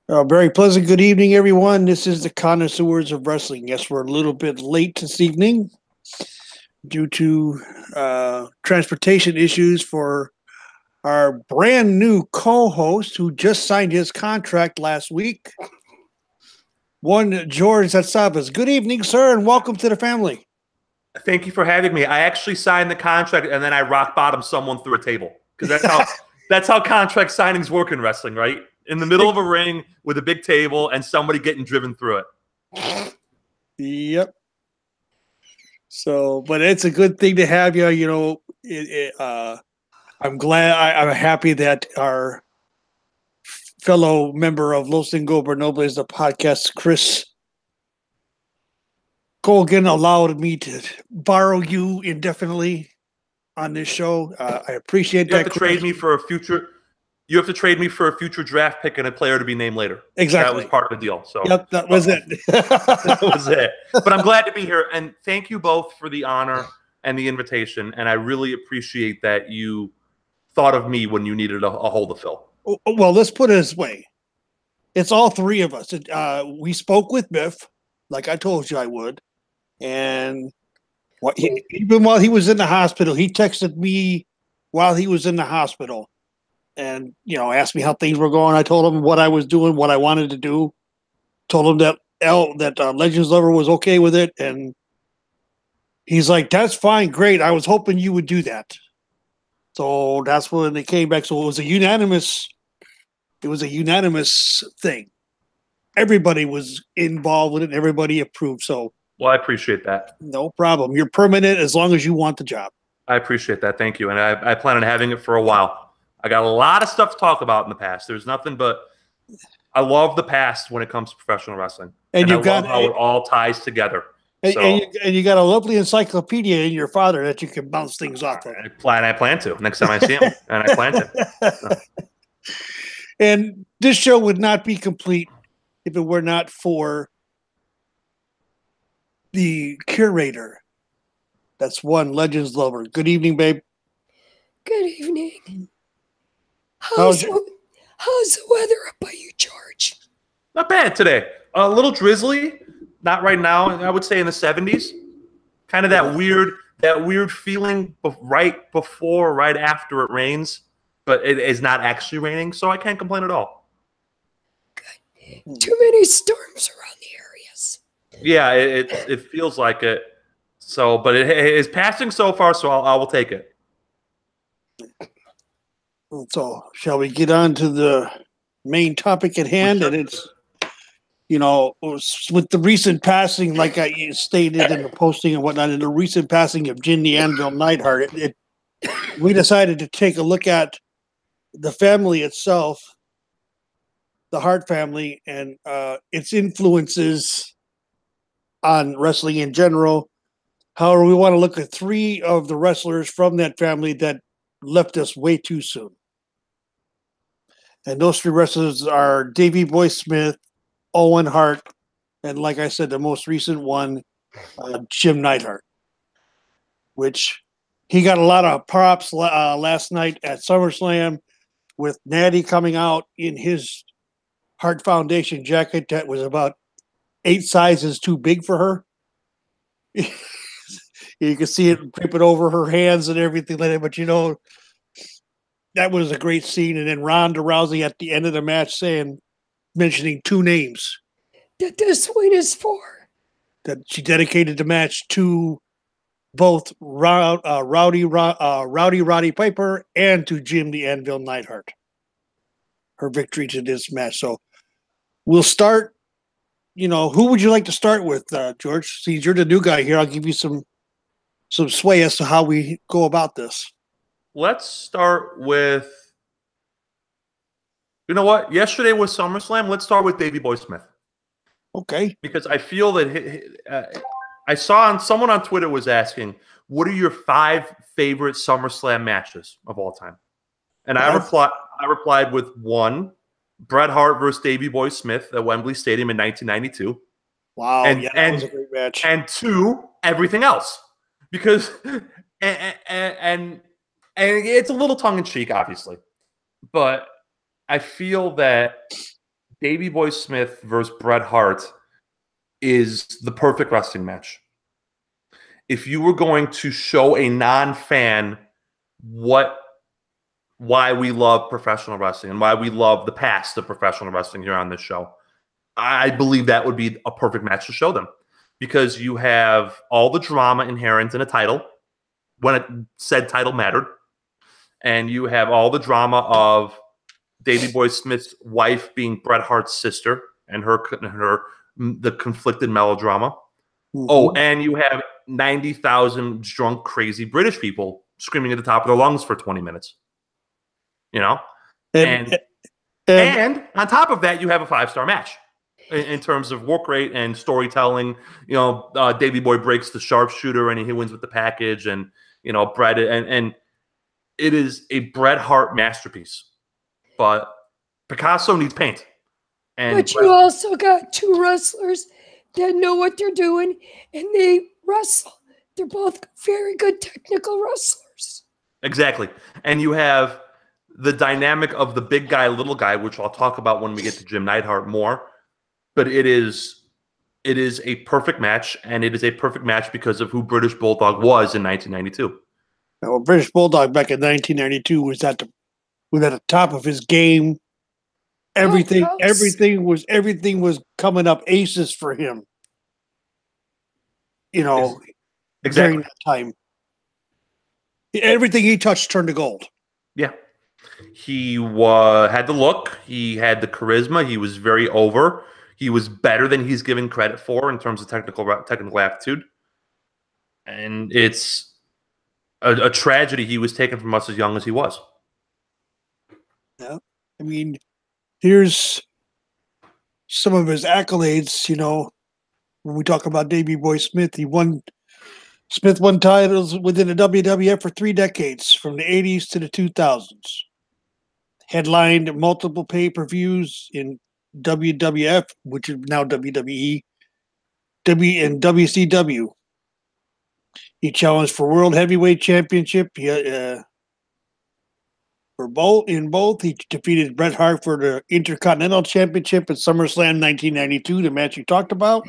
Very pleasant good evening, everyone. This is the Connoisseurs of Wrestling. Yes, we're a little bit late this evening due to transportation issues for our brand new co host who just signed his contract last week, one George Atsaves. Good evening, sir, and welcome to the family. Thank you for having me. I actually signed the contract and then I rock bottom someone through a table because that's how contract signings work in wrestling, right? In the middle of a ring with a big table and somebody getting driven through it. Yep. So, but it's a good thing to have you. I'm glad. I'm happy that our fellow member of Los Ingobernables, the podcast, Chris Colgan, allowed me to borrow you indefinitely on this show. I appreciate that. You have to trade me for a future. You have to trade me for a future draft pick and a player to be named later. Exactly. That was part of the deal. So yep, that was it. That was it. But I'm glad to be here, and thank you both for the honor and the invitation. And I really appreciate that you thought of me when you needed a hole to fill. Well, let's put it this way: it's all three of us. We spoke with Biff, like I told you I would, and even while he was in the hospital, he texted me while he was in the hospital. And, asked me how things were going. I told him what I was doing, what I wanted to do. Told him that Legends Lover was okay with it. And he's like, that's fine. Great. I was hoping you would do that. So that's when they came back. So it was a unanimous thing. Everybody was involved with it. Everybody approved. So, well, I appreciate that. No problem. You're permanent as long as you want the job. I appreciate that. Thank you. And I plan on having it for a while. I got a lot of stuff to talk about in the past. There's nothing but I love the past when it comes to professional wrestling. And I love how it all ties together. And you got a lovely encyclopedia in your father that you can bounce things off of. I plan to next time I see him. And I plan to. And this show would not be complete if it were not for the curator. That's one Legends Lover. Good evening, babe. Good evening. How's the weather up by you, George? Not bad today. A little drizzly. Not right now. I would say in the 70s. Kind of that weird feeling right before, right after it rains, but it is not actually raining, so I can't complain at all. Good. Too many storms around the areas. Yeah, it feels like it. So, but it is passing so far, so I will take it. So, shall we get on to the main topic at hand? And it's, with the recent passing, like I stated in the posting and whatnot, in the recent passing of Jim the Anvil Neidhart, we decided to take a look at the family itself, the Hart family, and its influences on wrestling in general. However, we want to look at three of the wrestlers from that family that left us way too soon. And those three wrestlers are Davey Boy Smith, Owen Hart, and like I said, the most recent one, Jim Neidhart, which he got a lot of props last night at SummerSlam with Natty coming out in his Hart Foundation jacket that was about 8 sizes too big for her. You can see it dripping over her hands and everything like that, but that was a great scene. And then Ronda Rousey at the end of the match mentioning 2 names. That this win is for. That she dedicated the match to both Rowdy Roddy Piper and to Jim the Anvil Neidhart. Her victory to this match. So we'll start. Who would you like to start with, George? Since you're the new guy here, I'll give you some sway as to how we go about this. Let's start with, yesterday was SummerSlam. Let's start with Davey Boy Smith. Okay. Because I feel that I saw someone on Twitter was asking, what are your 5 favorite SummerSlam matches of all time? And I replied with 1, Bret Hart versus Davey Boy Smith at Wembley Stadium in 1992. Wow, that was a great match. And 2, everything else. Because and it's a little tongue-in-cheek, obviously. But I feel that Davey Boy Smith versus Bret Hart is the perfect wrestling match. If you were going to show a non-fan why we love professional wrestling and why we love the past of professional wrestling here on this show, I believe that would be a perfect match to show them, because you have all the drama inherent in a title when it said title mattered, and you have all the drama of Davey Boy Smith's wife being Bret Hart's sister and the conflicted melodrama. Mm-hmm. Oh, and you have 90,000 drunk, crazy British people screaming at the top of their lungs for 20 minutes. You know? And on top of that, you have a 5-star match in terms of work rate and storytelling. You know, Davey Boy breaks the sharpshooter and he wins with the package, and, you know, Bret, and it is a Bret Hart masterpiece. But Picasso needs paint. But you also got two wrestlers that know what they're doing, and they wrestle. They're both very good technical wrestlers. Exactly. And you have the dynamic of the big guy, little guy, which I'll talk about when we get to Jim Neidhart more. But it is a perfect match, and it is a perfect match because of who British Bulldog was in 1992. Well, British Bulldog back in 1992 was at the top of his game. Everything was coming up aces for him. You know, exactly. During that time, everything he touched turned to gold. Yeah, he had the look, he had the charisma, he was very over. He was better than he's given credit for in terms of technical aptitude, and it's a tragedy he was taken from us as young as he was. Yeah, I mean, here's some of his accolades. You know, when we talk about Davey Boy Smith, Smith won titles within the WWF for 3 decades, from the 80s to the 2000s. Headlined multiple pay-per-views in WWF, which is now WWE, and WCW. He challenged for World Heavyweight Championship. For both, he defeated Bret Hart for the Intercontinental Championship at SummerSlam 1992, the match you talked about.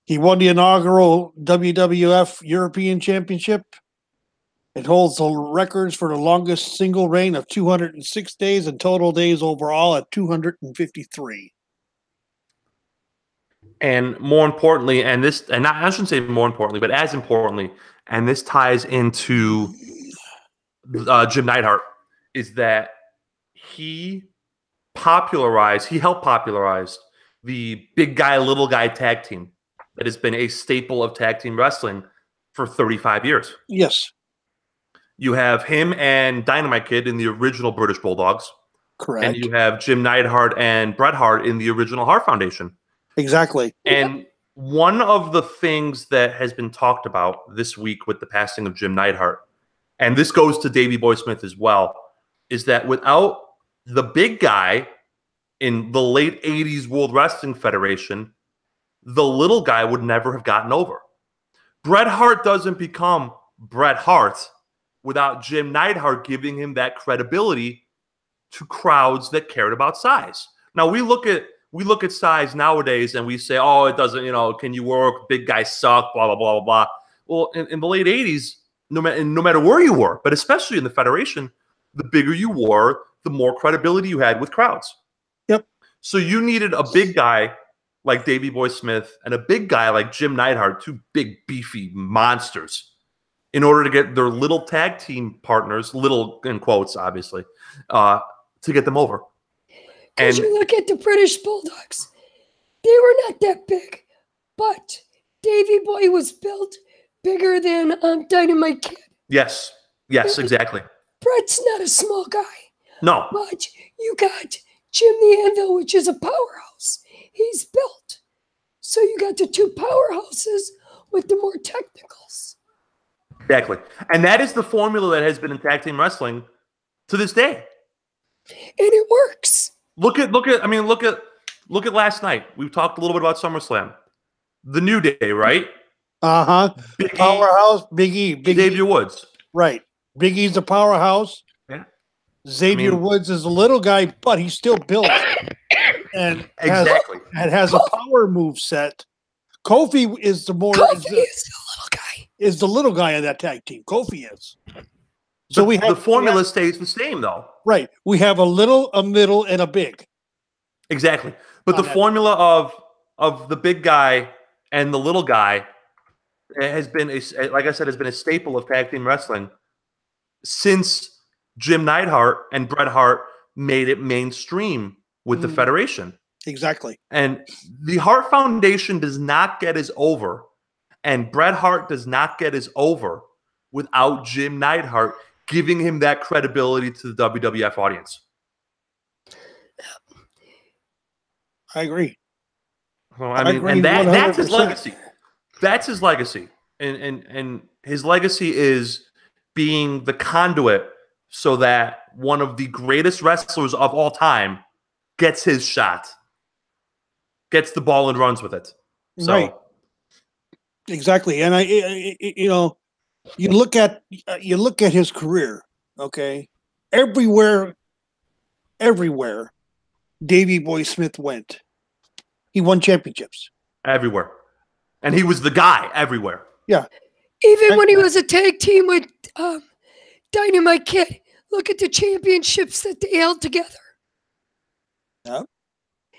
He won the inaugural WWF European Championship. It holds the records for the longest single reign of 206 days and total days overall at 253. And more importantly, I shouldn't say more importantly, but as importantly, and this ties into Jim Neidhart, is that he helped popularize the big guy, little guy tag team that has been a staple of tag team wrestling for 35 years. Yes. You have him and Dynamite Kid in the original British Bulldogs. Correct. And you have Jim Neidhart and Bret Hart in the original Hart Foundation. Exactly. And one of the things that has been talked about this week with the passing of Jim Neidhart, and this goes to Davey Boy Smith as well, is that without the big guy in the late 80s World Wrestling Federation, the little guy would never have gotten over. Bret Hart doesn't become Bret Hart without Jim Neidhart giving him that credibility to crowds that cared about size. Now, we look at size nowadays and we say, oh, it doesn't, can you work? Big guys suck, blah, blah, blah, blah, blah. Well, in the late 80s, no matter where you were, but especially in the Federation, the bigger you were, the more credibility you had with crowds. Yep. So you needed a big guy like Davey Boy Smith and a big guy like Jim Neidhart, 2 big, beefy monsters, in order to get their little tag team partners, little in quotes, obviously, to get them over. Because you look at the British Bulldogs, they were not that big, but Davey Boy was built bigger than Dynamite Kid. Yes, exactly. Bret's not a small guy. No. But you got Jim the Anvil, which is a powerhouse. He's built. So you got the 2 powerhouses with the more technicals. Exactly. And that is the formula that has been in tag team wrestling to this day. And it works. Look at last night. We've talked a little bit about SummerSlam. The New Day, right? Powerhouse, Big E. Xavier Woods. Right. Big E's a powerhouse. Yeah. Xavier Woods is a little guy, but he's still built. and Exactly. has a power move set. Kofi is the more Kofi is the little guy. Is the little guy in that tag team. Kofi is. So we have the formula stays the same though. Right. We have a little, a middle, and a big. Exactly. But the formula of the big guy and the little guy has been like I said, has been a staple of tag team wrestling since Jim Neidhart and Bret Hart made it mainstream with the Federation. Exactly. And the Hart Foundation does not get as over, and Bret Hart does not get as over without Jim Neidhart giving him that credibility to the WWF audience. I agree. Well, I mean, and that's his legacy. That's his legacy. And his legacy is being the conduit so that one of the greatest wrestlers of all time gets his shot, gets the ball and runs with it. So. Right. Exactly. And you look at his career, okay? Everywhere Davey Boy Smith went, he won championships. Everywhere. And he was the guy everywhere. Yeah. Even when he was a tag team with Dynamite Kid, look at the championships that they held together. Yeah.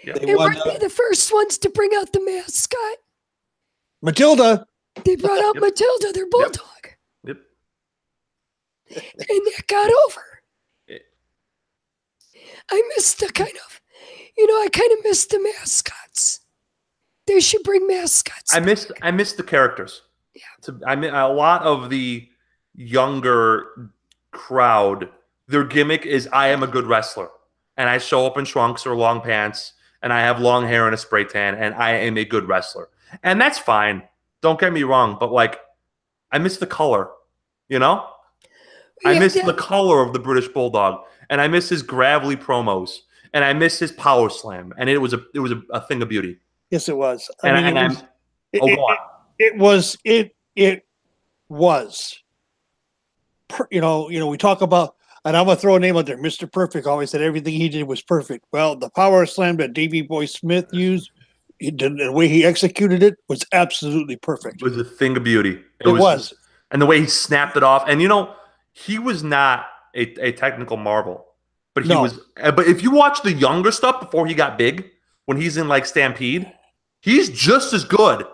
They weren't the first ones to bring out the mascot. Matilda. They brought out Matilda, their bulldog. Yep. And that got over. I missed the I kind of missed the mascots. They should bring mascots. I missed the characters. Yeah. I mean, a lot of the younger crowd, their gimmick is I am a good wrestler. And I show up in trunks or long pants, and I have long hair and a spray tan, and I am a good wrestler. And that's fine. Don't get me wrong, but like, I miss the color, you know? Yeah, I miss the color of the British Bulldog, and I miss his gravelly promos, and I miss his power slam, and it was a thing of beauty. Yes, it was. It was. We talk about, and I'm gonna throw a name out there. Mr. Perfect always said everything he did was perfect. Well, the power slam that Davey Boy Smith used, the way he executed it was absolutely perfect. It was a thing of beauty. It was. And the way he snapped it off. And, he was not a technical marvel. But he was. But if you watch the younger stuff before he got big, when he's in, like, Stampede, he's just as good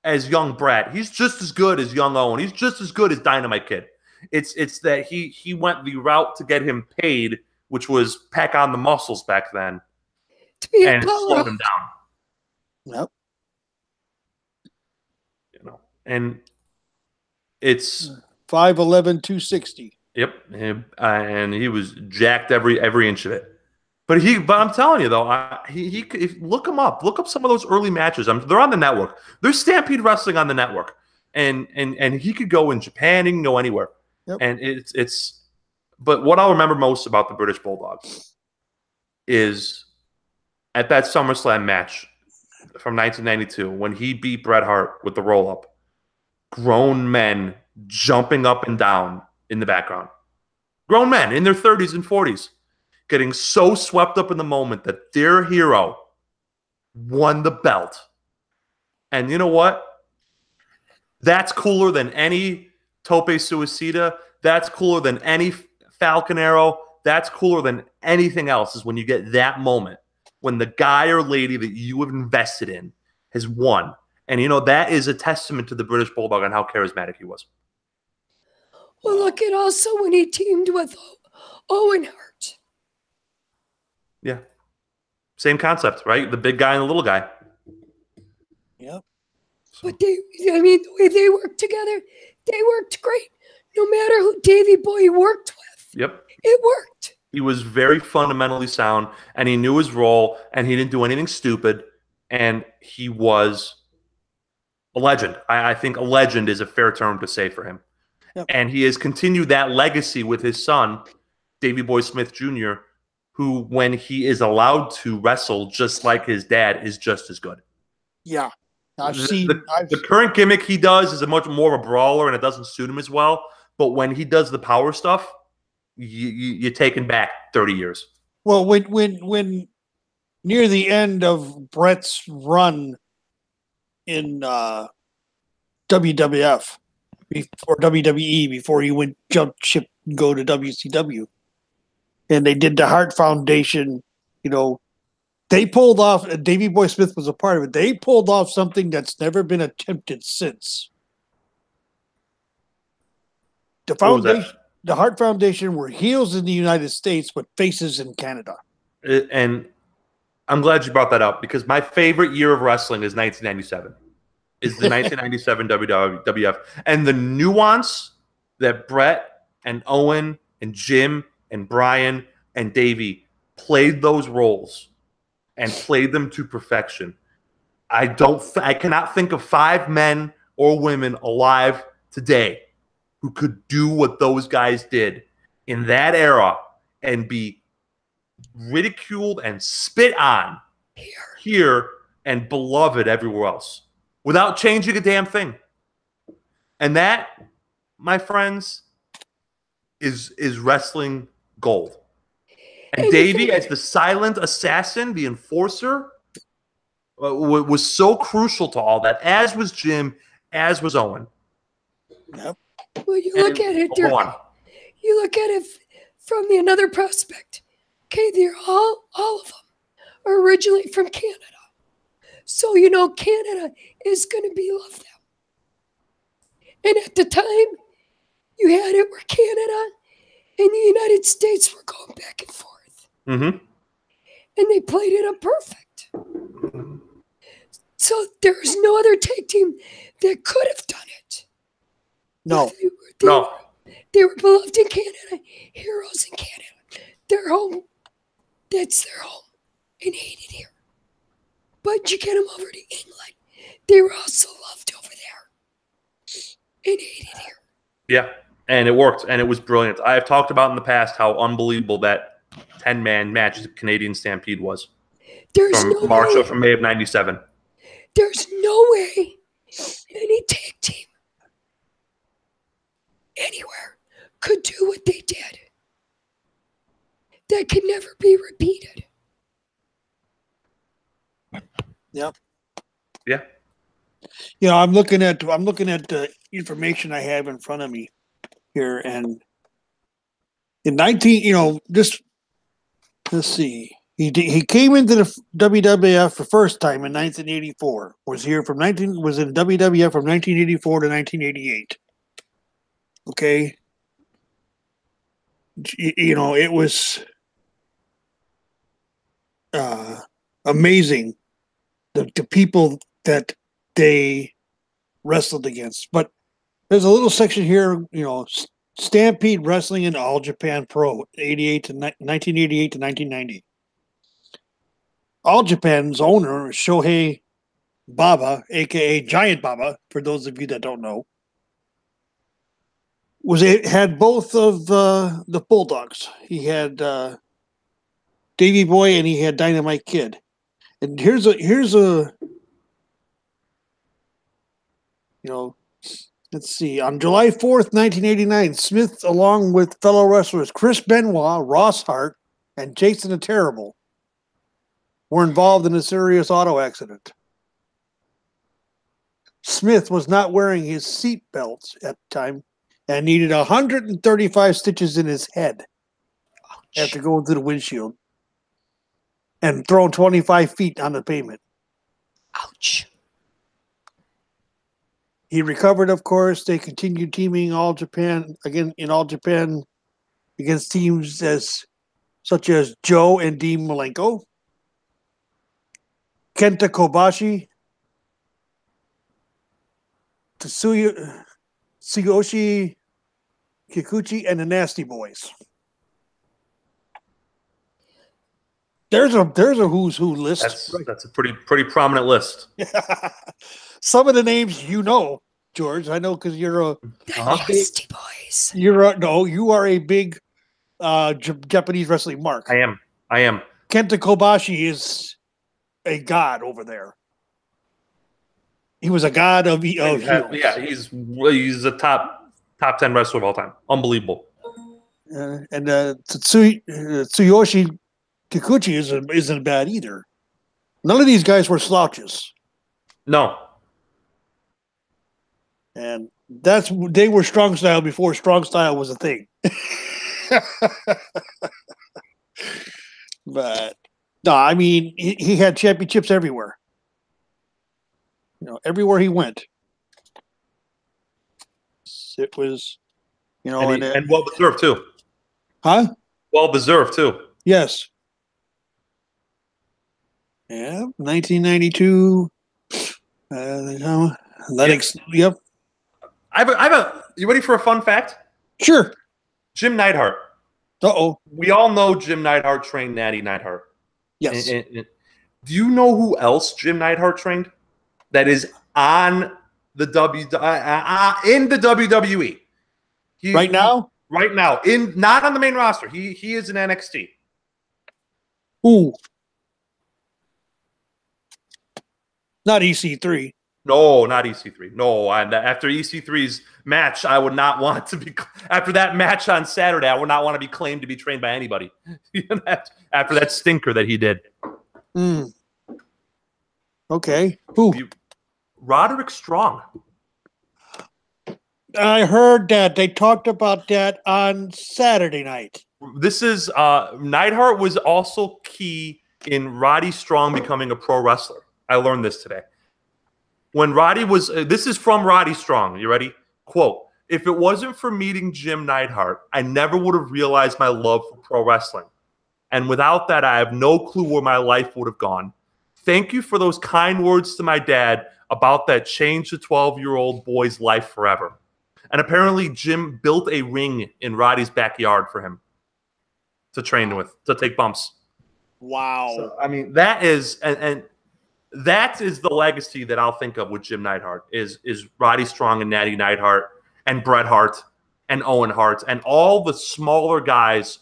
as young Bret. He's just as good as young Owen. He's just as good as Dynamite Kid. It's that he went the route to get him paid, which was pack on the muscles back then. And slowed him down. Yep. And it's 5'11", 260. Yep, and he was jacked every inch of it. But I'm telling you though, look him up. Look up some of those early matches. They're on the network. There's Stampede Wrestling on the network, and he could go in Japan. He can go anywhere. Yep. And it's. But what I'll remember most about the British Bulldog is at that SummerSlam match from 1992 when he beat Bret Hart with the roll-up, grown men jumping up and down in the background. Grown men in their 30s and 40s getting so swept up in the moment that their hero won the belt. And you know what? That's cooler than any Tope Suicida. That's cooler than any Falcon Arrow. That's cooler than anything else is when you get that moment when the guy or lady that you have invested in has won. And, that is a testament to the British Bulldog and how charismatic he was. Well, look at also when he teamed with Owen Hart. Yeah. Same concept, right? The big guy and the little guy. Yep. But the way they worked together, they worked great. No matter who Davey Boy worked with. Yep. It worked. He was very fundamentally sound, and he knew his role, and he didn't do anything stupid, and he was a legend. I think a legend is a fair term to say for him. Yep. And he has continued that legacy with his son, Davey Boy Smith Jr., who, when he is allowed to wrestle just like his dad, is just as good. Yeah. The current gimmick he does is a much more of a brawler, and it doesn't suit him as well. But when he does the power stuff, you're taken back 30 years. Well, when near the end of Brett's run in WWF or WWE before he went jump ship and go to WCW. And they did the Hart Foundation, they pulled off, Davey Boy Smith was a part of it. They pulled off something that's never been attempted since. The foundation, the Hart Foundation, were heels in the United States, but faces in Canada. And I'm glad you brought that up because my favorite year of wrestling is 1997. Is the 1997 WWF. And the nuance that Brett and Owen and Jim and Brian and Davey played those roles and played them to perfection. I cannot think of 5 men or women alive today who could do what those guys did in that era and be ridiculed and spit on here and beloved everywhere else without changing a damn thing. And that, my friends, is wrestling gold. And Davey, as the silent assassin, the enforcer, was so crucial to all that, as was Jim, as was Owen. Yep. Well, you look at it from another prospect. Okay, they're all of them are originally from Canada. So, Canada is going to be love them. And at the time, you had it where Canada and the United States were going back and forth. Mm-hmm. And they played it up perfect. So there was no other tag team that could have done it. No. They were beloved in Canada, heroes in Canada. Their home, that's their home, and hated here. But you get them over to England, they were also loved over there and hated here. Yeah, and it worked, and it was brilliant. I have talked about in the past how unbelievable that 10-man match the Canadian Stampede was. From May of 97. There's no way any tag team anywhere could do what they did. That could never be repeated. Yep. Yeah. I'm looking at the information I have in front of me here, and in let's see. He came into the WWF the first time in 1984. Was in WWF from 1984 to 1988. Okay. It was amazing the people that they wrestled against. But there's a little section here, Stampede Wrestling in All Japan Pro, 1988 to 1990. All Japan's owner, Shohei Baba, a.k.a. Giant Baba, for those of you that don't know, had both of the Bulldogs. He had Davey Boy and he had Dynamite Kid. And here's a let's see. On July 4th, 1989, Smith, along with fellow wrestlers Chris Benoit, Ross Hart, and Jason the Terrible, were involved in a serious auto accident. Smith was not wearing his seat belts at the time and needed 135 stitches in his head after going through the windshield and throwing 25 feet on the pavement. Ouch. He recovered, of course. They continued teaming in All Japan against teams such as Joe and Dean Malenko, Kenta Kobashi, Tsuyoshi Kikuchi, and the Nasty Boys. There's a who's who list. That's a pretty prominent list. Some of the names George. I know because you're a Nasty Boys. You are a big Japanese wrestling mark. I am. Kenta Kobashi is a god over there. He was a god of heels. Yeah, he's a top 10 wrestler of all time. Unbelievable. And Tsuyoshi Kikuchi isn't bad either. None of these guys were slouches. No. And they were strong style before strong style was a thing. But no, I mean, he had championships everywhere. Everywhere he went. It was, and well deserved too. Huh? Well deserved too. Yes. Yeah, 1992. Yep. You ready for a fun fact? Sure. Jim Neidhart. Uh-oh. We all know Jim Neidhart trained Natty Neidhart. Yes. And do you know who else Jim Neidhart trained? That is on the in the WWE. Right now? Right now. Not on the main roster. He is in NXT. Ooh. Not EC3. No, not EC3. No, after EC3's match, I would not want to be. After that match on Saturday, I would not want to be claimed to be trained by anybody. After that stinker that he did. Okay. Who? Roderick Strong. I heard that. They talked about that on Saturday night. This is Neidhart was also key in Roddy Strong becoming a pro wrestler. I learned this today. When Roddy was, this is from Roddy Strong. You ready? Quote, "If it wasn't for meeting Jim Neidhart, I never would have realized my love for pro wrestling. And without that, I have no clue where my life would have gone. Thank you for those kind words to my dad about that changed the 12-year-old boy's life forever." And apparently Jim built a ring in Roddy's backyard for him to train with, to take bumps. Wow. So, I mean, that is, and that is the legacy that I'll think of with Jim Neidhart is Roddy Strong and Natty Neidhart and Bret Hart and Owen Hart and all the smaller guys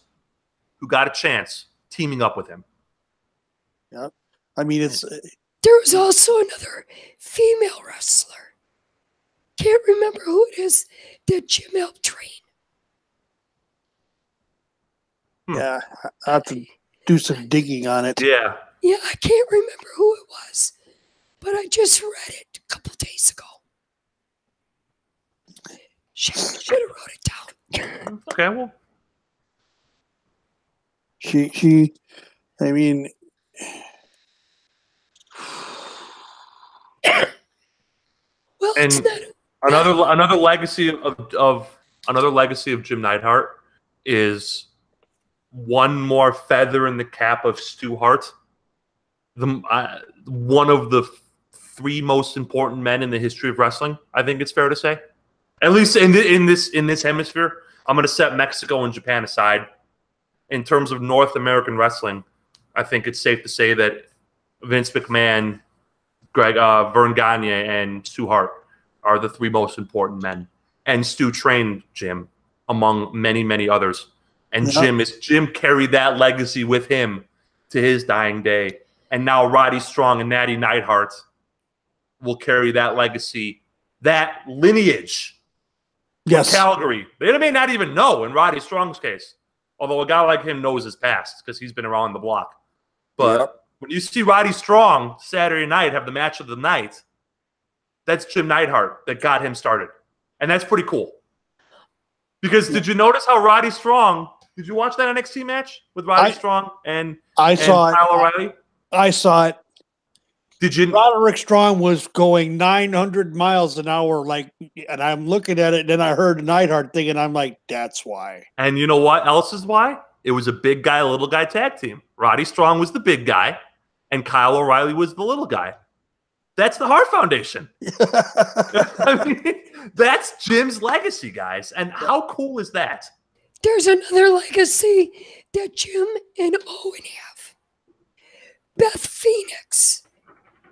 who got a chance teaming up with him. Yeah. I mean, there was also another female wrestler. Can't remember who it is that Jim helped train. Yeah, I have to do some digging on it. Yeah. Yeah, I can't remember who it was, but I just read it a couple days ago. Should have wrote it down. Okay, well. She, I mean. Well, and it's not. Another legacy of Jim Neidhart is one more feather in the cap of Stu Hart, one of the three most important men in the history of wrestling. I think it's fair to say, at least in this hemisphere. I'm going to set Mexico and Japan aside. In terms of North American wrestling, I think it's safe to say that Vince McMahon, Vern Gagne, and Stu Hart are the three most important men. And Stu trained Jim, among many, many others. And Jim carried that legacy with him to his dying day. And now Roddy Strong and Natty Neidhart will carry that legacy, that lineage. Yes. Calgary. They may not even know in Roddy Strong's case. Although a guy like him knows his past because he's been around the block. But when you see Roddy Strong Saturday night have the match of the night, that's Jim Neidhart that got him started. And that's pretty cool. Because did you notice how Roddy Strong, did you watch that NXT match with Roddy Strong and Kyle O'Reilly? I saw it. Did you? Roderick Strong was going 900 miles an hour, and I'm looking at it, and then I heard Neidhart thing, and I'm like, that's why. And you know what else is why? It was a big guy, little guy tag team. Roddy Strong was the big guy, and Kyle O'Reilly was the little guy. That's the Hart Foundation. I mean, that's Jim's legacy, guys. And how cool is that? There's another legacy that Jim and Owen have. Beth Phoenix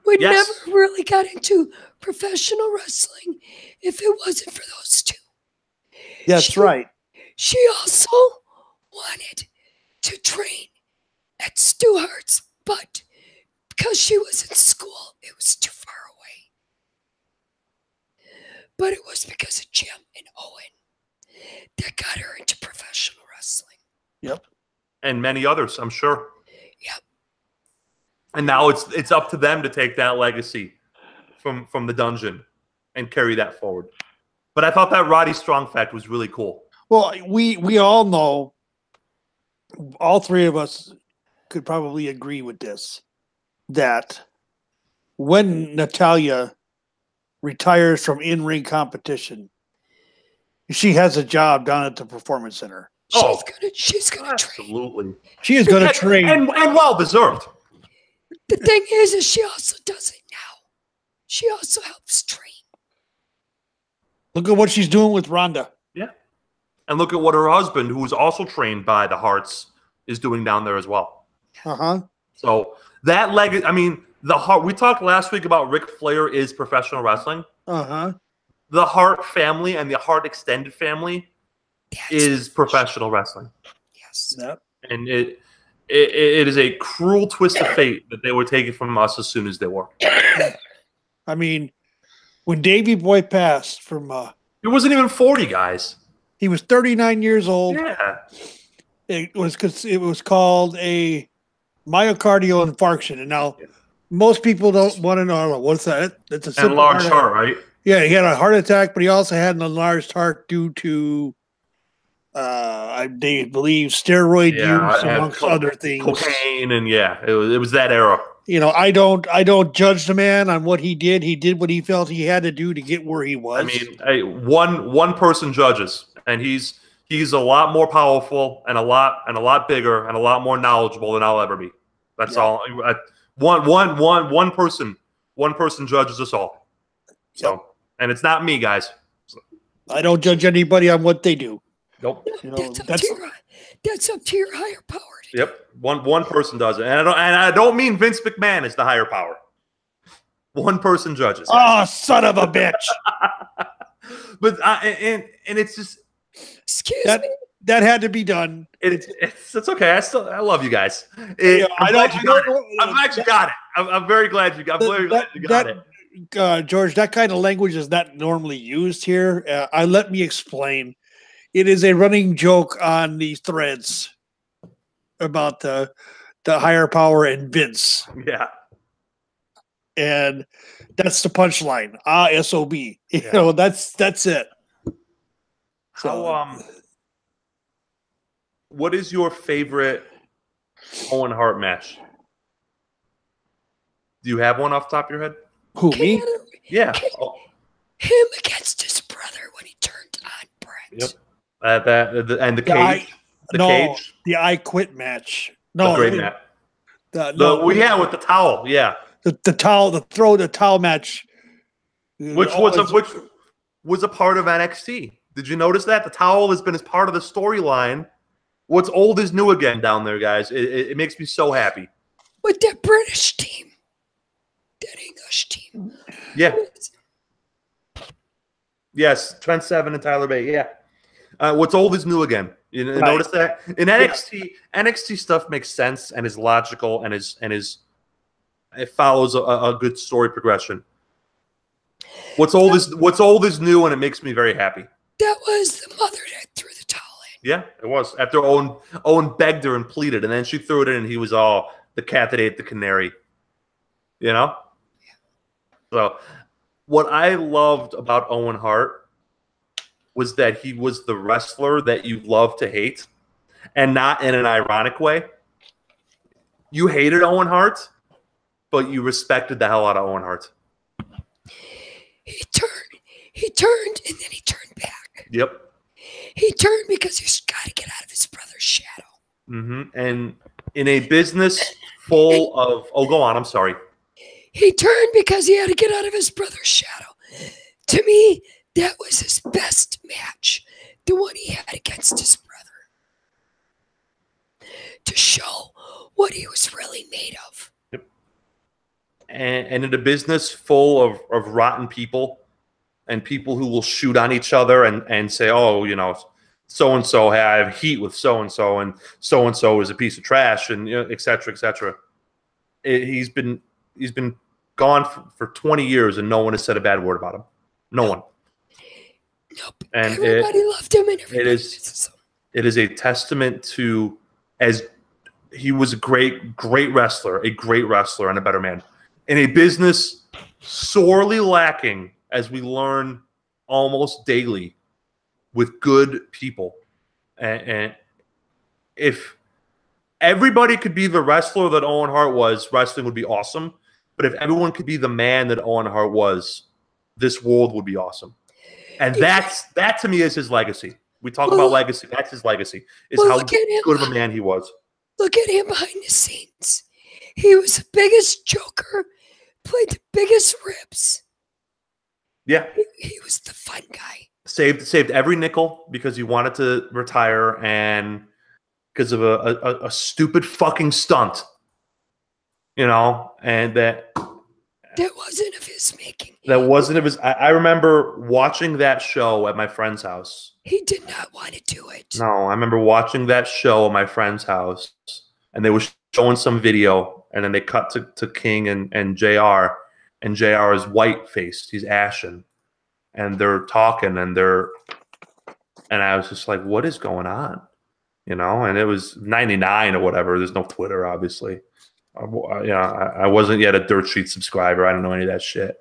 would never really got into professional wrestling if it wasn't for those two. That's right. She also wanted to train at Stu Hart's, but because she was in school, it was too far away. But it was because of Jim and Owen that got her into professional wrestling. Yep. And many others, I'm sure. Yep. And now it's up to them to take that legacy from the dungeon and carry that forward. But I thought that Roddy Strong fact was really cool. Well, we all know, all three of us could probably agree with this, that when Natalya retires from in-ring competition, she has a job down at the Performance Center. She's gonna train. Absolutely. She is going to train. And well deserved. The thing is she also does it now. She also helps train. Look at what she's doing with Ronda. Yeah. And look at what her husband, who is also trained by the Harts, is doing down there as well. Uh-huh. So that legacy, I mean, the Hart, we talked last week about Ric Flair is professional wrestling. Uh-huh. The Hart family and the Hart extended family is professional wrestling. Yes. Yep. And it is a cruel twist of fate that they were taken from us as soon as they were. I mean, when Davey Boy passed from It wasn't even 40, guys. he was 39 years old. Yeah. It was called a myocardial infarction. And now most people don't want to know what's that. It's a simple Enlarged heart, right? Yeah, he had a heart attack, but he also had an enlarged heart due to I believe steroid use amongst other things. Cocaine and it was that era. You know, I don't judge the man on what he did. He did what he felt he had to do to get where he was. I mean, one person judges, and he's a lot more powerful and a lot bigger and a lot more knowledgeable than I'll ever be. That's all. One person judges us all. So, and it's not me, guys. I don't judge anybody on what they do. Nope. You know, That's up to your higher power. Yep. One person does it, and I don't mean Vince McMahon is the higher power. One person judges. Oh, son of a bitch! But and it's just Excuse that me. that had to be done. It's okay. I love you guys. I'm glad you got it. I'm very glad you got it. George, that kind of language is not normally used here. Let me explain. It is a running joke on these threads about the higher power and Vince. Yeah. And that's the punchline. SOB. You know, that's it. So, what is your favorite Owen Hart match? Do you have one off the top of your head? Who, me? Yeah. Him against his brother when he turned on Brett. Yep. And the cage. Cage. The I Quit match. No, great match. With the towel. Yeah. The towel, the towel match. Which was a part of NXT. Did you notice that? The towel has been as part of the storyline. What's old is new again down there, guys. It makes me so happy. With that British team. That English team. Yeah. Yes, Trent Seven and Tyler Bate. Yeah. What's old is new again. You notice that? In NXT stuff makes sense and is logical and it follows a good story progression. What's old is new, and it makes me very happy. That was the mother that threw the towel in. Yeah, it was. After Owen begged her and pleaded, and then she threw it in, and he was all the cat that ate the canary. You know? Yeah. So what I loved about Owen Hart was that he was the wrestler that you love to hate, and not in an ironic way. You hated Owen Hart, but you respected the hell out of Owen Hart. He turned, and then he turned back. Yep. He turned because he's got to get out of his brother's shadow. Mm-hmm. And in a business full of... Oh, go on. I'm sorry. He turned because he had to get out of his brother's shadow. To me, that was his best match. The one he had against his brother. To show what he was really made of. Yep. And in a business full of rotten people and people who will shoot on each other and say, oh, you know, so-and-so have heat with so-and-so and so-and-so is a piece of trash and, you know, et cetera, et cetera. He's been gone for 20 years and no one has said a bad word about him. No one. Nope. And everybody loved him and everybody it is a testament to as he was a great wrestler, and a better man. In a business sorely lacking, as we learn almost daily, with good people. And if everybody could be the wrestler that Owen Hart was, wrestling would be awesome. But if everyone could be the man that Owen Hart was, this world would be awesome. And that to me is his legacy. We talk about legacy. That's his legacy, is how good of a man he was. Look at him behind the scenes. He was the biggest joker, played the biggest rips. Yeah. He was the fun guy. Saved every nickel because he wanted to retire and because of a stupid fucking stunt. You know, and that wasn't of his making. That wasn't of his. I remember watching that show at my friend's house. He did not want to do it. No, I remember watching that show at my friend's house, and they were showing some video, and then they cut to King and JR, and JR is white-faced. He's ashen, and they're talking, and I was just like, what is going on? You know, and it was 99 or whatever. There's no Twitter, obviously. I wasn't yet a Dirt Sheet subscriber. I don't know any of that shit.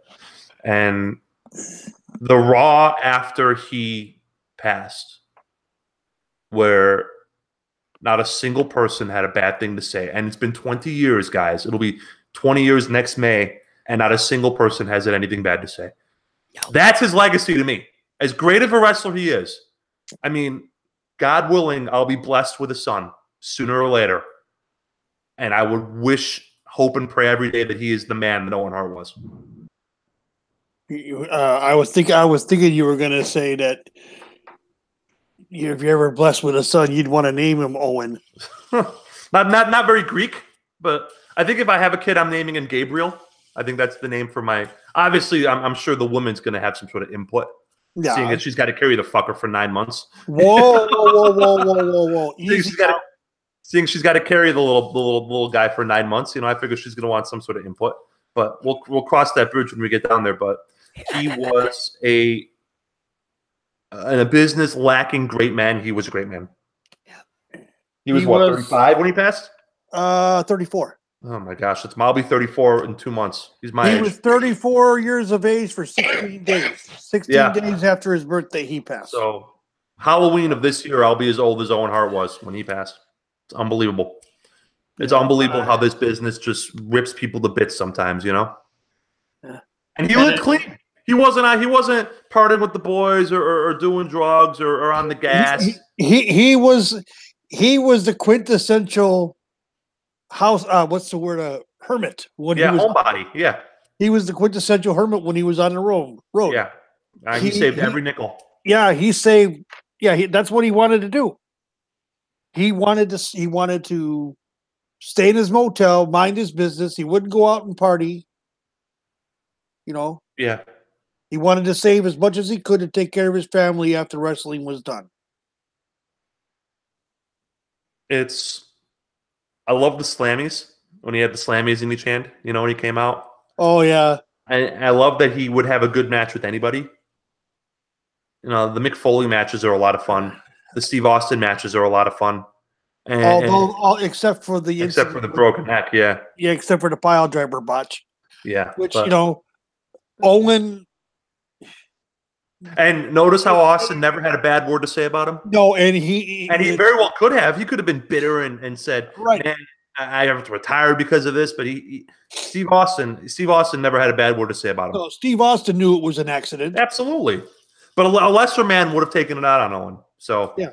And the Raw after he passed, where not a single person had a bad thing to say. And it's been 20 years, guys. It'll be 20 years next May, and not a single person has had anything bad to say. No. That's his legacy to me. As great of a wrestler he is, I mean, God willing, I'll be blessed with a son sooner or later. And I would wish, hope, and pray every day that he is the man that Owen Hart was. I was thinking you were going to say that if you're ever blessed with a son, you'd want to name him Owen. not very Greek, but I think if I have a kid, I'm naming him Gabriel. I think that's the name for my. Obviously, I'm sure the woman's going to have some sort of input. Yeah. Seeing that she's got to carry the fucker for 9 months. Whoa! Seeing she's got to carry the little guy for 9 months, you know, I figure she's going to want some sort of input. But we'll cross that bridge when we get down there. But he was in a business lacking great man. He was a great man. Yeah. He was 35 when he passed? 34. Oh my gosh, I'll be 34 in 2 months. He was 34 years of age for 16 days. 16 days after his birthday, he passed. So Halloween of this year, I'll be as old as Owen Hart was when he passed. It's unbelievable. It's unbelievable how this business just rips people to bits sometimes, you know. Yeah. And he lived clean. He wasn't partying with the boys or doing drugs or on the gas. He was the quintessential house. What's the word? Hermit. When he was homebody. Yeah. He was the quintessential hermit when he was on the road. Yeah. He saved every nickel. Yeah, he saved. Yeah, that's what he wanted to do. He wanted to stay in his motel, mind his business. He wouldn't go out and party. You know? Yeah. He wanted to save as much as he could to take care of his family after wrestling was done. I love the slammies, when he had the slammies in each hand, you know, when he came out. Oh, yeah. I love that he would have a good match with anybody. You know, the Mick Foley matches are a lot of fun. The Steve Austin matches are a lot of fun. Except for the broken neck, yeah. Yeah, except for the pile driver botch. Yeah. Which, you know, Owen. And notice how Austin never had a bad word to say about him? No, and he very well could have. He could have been bitter and said, right. Man, I have to retire because of this. But Steve Austin never had a bad word to say about him. No, Steve Austin knew it was an accident. Absolutely. But a lesser man would have taken it out on Owen. So yeah.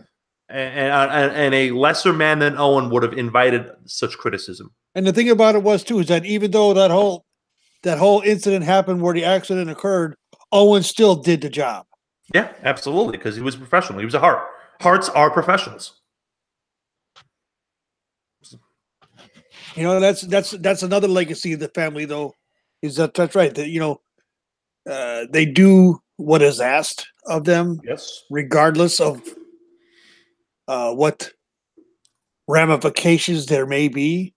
And a lesser man than Owen would have invited such criticism. And the thing about it was too is that even though that whole incident happened where the accident occurred, Owen still did the job. Yeah, absolutely, because he was a professional. He was a Hart. Harts are professionals. You know, that's another legacy of the family, though, is that's right. That, you know, they do what is asked of them, yes, regardless of what ramifications there may be.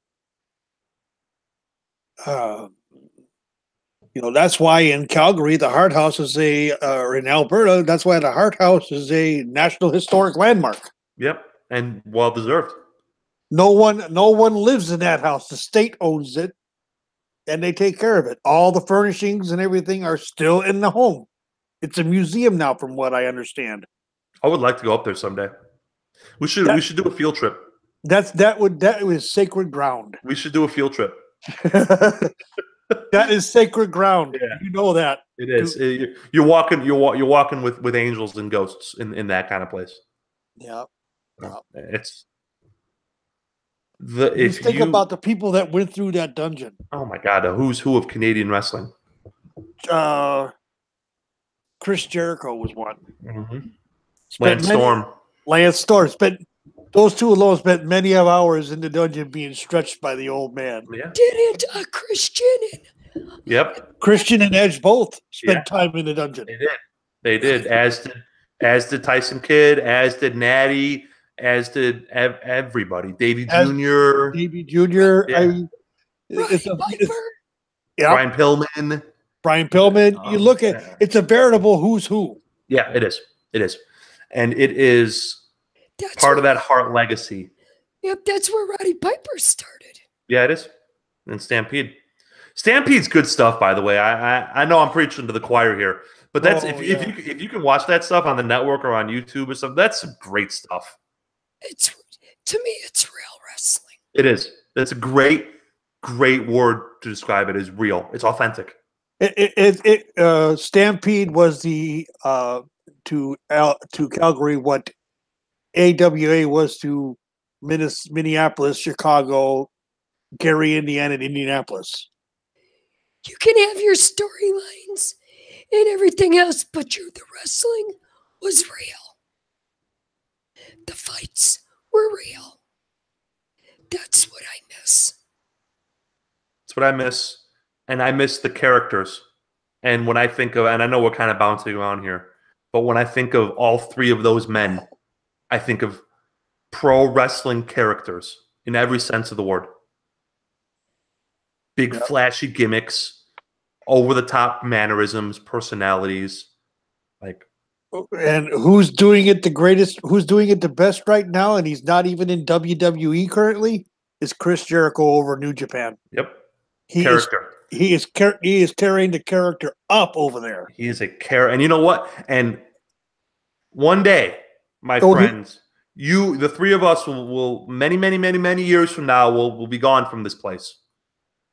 You know, that's why in Calgary, the Hart House is or in Alberta, that's why the Hart House is a National Historic Landmark. Yep, and well deserved. No one lives in that house. The state owns it, and they take care of it. All the furnishings and everything are still in the home. It's a museum now, from what I understand. I would like to go up there someday. We should do a field trip. That was sacred ground. We should do a field trip. That is sacred ground. Yeah. You know that. It is. You're walking with angels and ghosts in that kind of place. Yeah. It's Just think about the people that went through that dungeon. Oh my God, the who's who of Canadian wrestling. Chris Jericho was one. Mm-hmm. Lance Storm spent those two alone spent many of hours in the dungeon being stretched by the old man. Yeah. Didn't Christian Yep. Christian and Edge both spent time in the dungeon. They did. As did Tyson Kidd, as did Natty, as did everybody. Davey Jr. Yeah. Brian Pillman. You look at it's a veritable who's who. Yeah, it is. It is. And it is part of that Hart legacy. Yep, that's where Roddy Piper started. Yeah, it is. And Stampede. Stampede's good stuff, by the way. I know I'm preaching to the choir here, but that's if you can watch that stuff on the network or on YouTube or something, that's some great stuff. To me, it's real wrestling. It is. That's a great word to describe it. Is real. It's authentic. Stampede was the to Calgary what AWA was to Minneapolis, Chicago, Gary, Indiana, and Indianapolis. You can have your storylines and everything else, but the wrestling was real. The fights were real. That's what I miss. That's what I miss. And I miss the characters. And when I think of, and I know we're kind of bouncing around here, but when I think of all three of those men, I think of pro wrestling characters in every sense of the word. Big flashy gimmicks, over-the-top mannerisms, personalities. And who's doing it the greatest? Who's doing it the best right now? And he's not even in WWE currently. Is Chris Jericho over New Japan? Yep. He is carrying the character up over there. He is a character, and you know what? And one day, my friends, the three of us will many years from now will be gone from this place.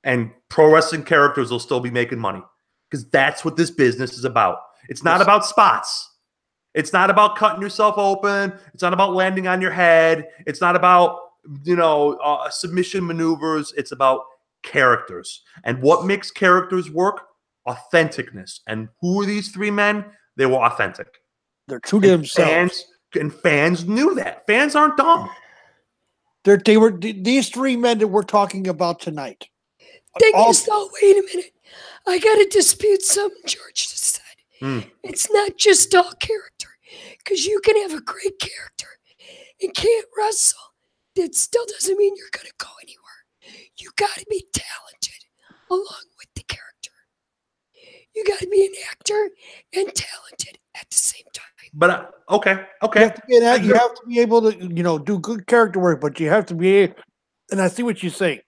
And pro wrestling characters will still be making money because that's what this business is about. It's not about spots. It's not about cutting yourself open. It's not about landing on your head. It's not about, submission maneuvers. It's about characters. And what makes characters work? Authenticness. And who are these three men? They were authentic. They're true to themselves. Fans knew that. Fans aren't dumb. They were these three men that we're talking about tonight. Wait a minute. I got to dispute something George just said. It's not just all character, because you can have a great character and can't wrestle. That still doesn't mean you're going to go anywhere. You got to be talented along with the character. You got to be an actor and talented at the same time. But okay. You have to be able to, do good character work, but you have to be. And I see what you're saying.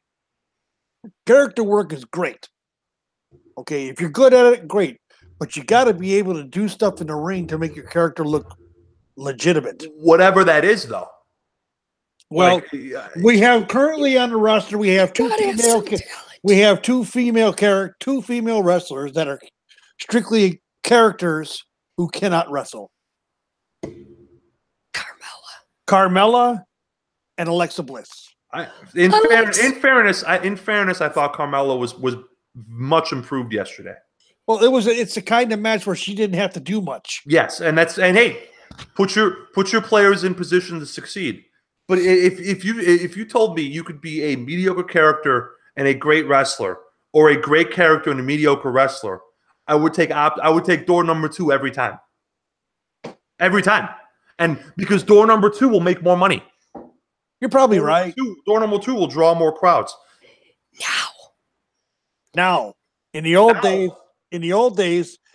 Character work is great. Okay, if you're good at it, great. But you got to be able to do stuff in the ring to make your character look legitimate. Whatever that is, though. Well, we have currently on the roster, we have two female wrestlers that are strictly characters who cannot wrestle. Carmella and Alexa Bliss. In fairness, I thought Carmella was much improved yesterday. Well, it's the kind of match where she didn't have to do much. Yes, and hey, put your players in position to succeed. But if you told me you could be a mediocre character and a great wrestler, or a great character and a mediocre wrestler, I would take door number 2 every time. Every time. And because door number 2 will make more money. You're probably right. Door number 2 will draw more crowds. Now, in the old days,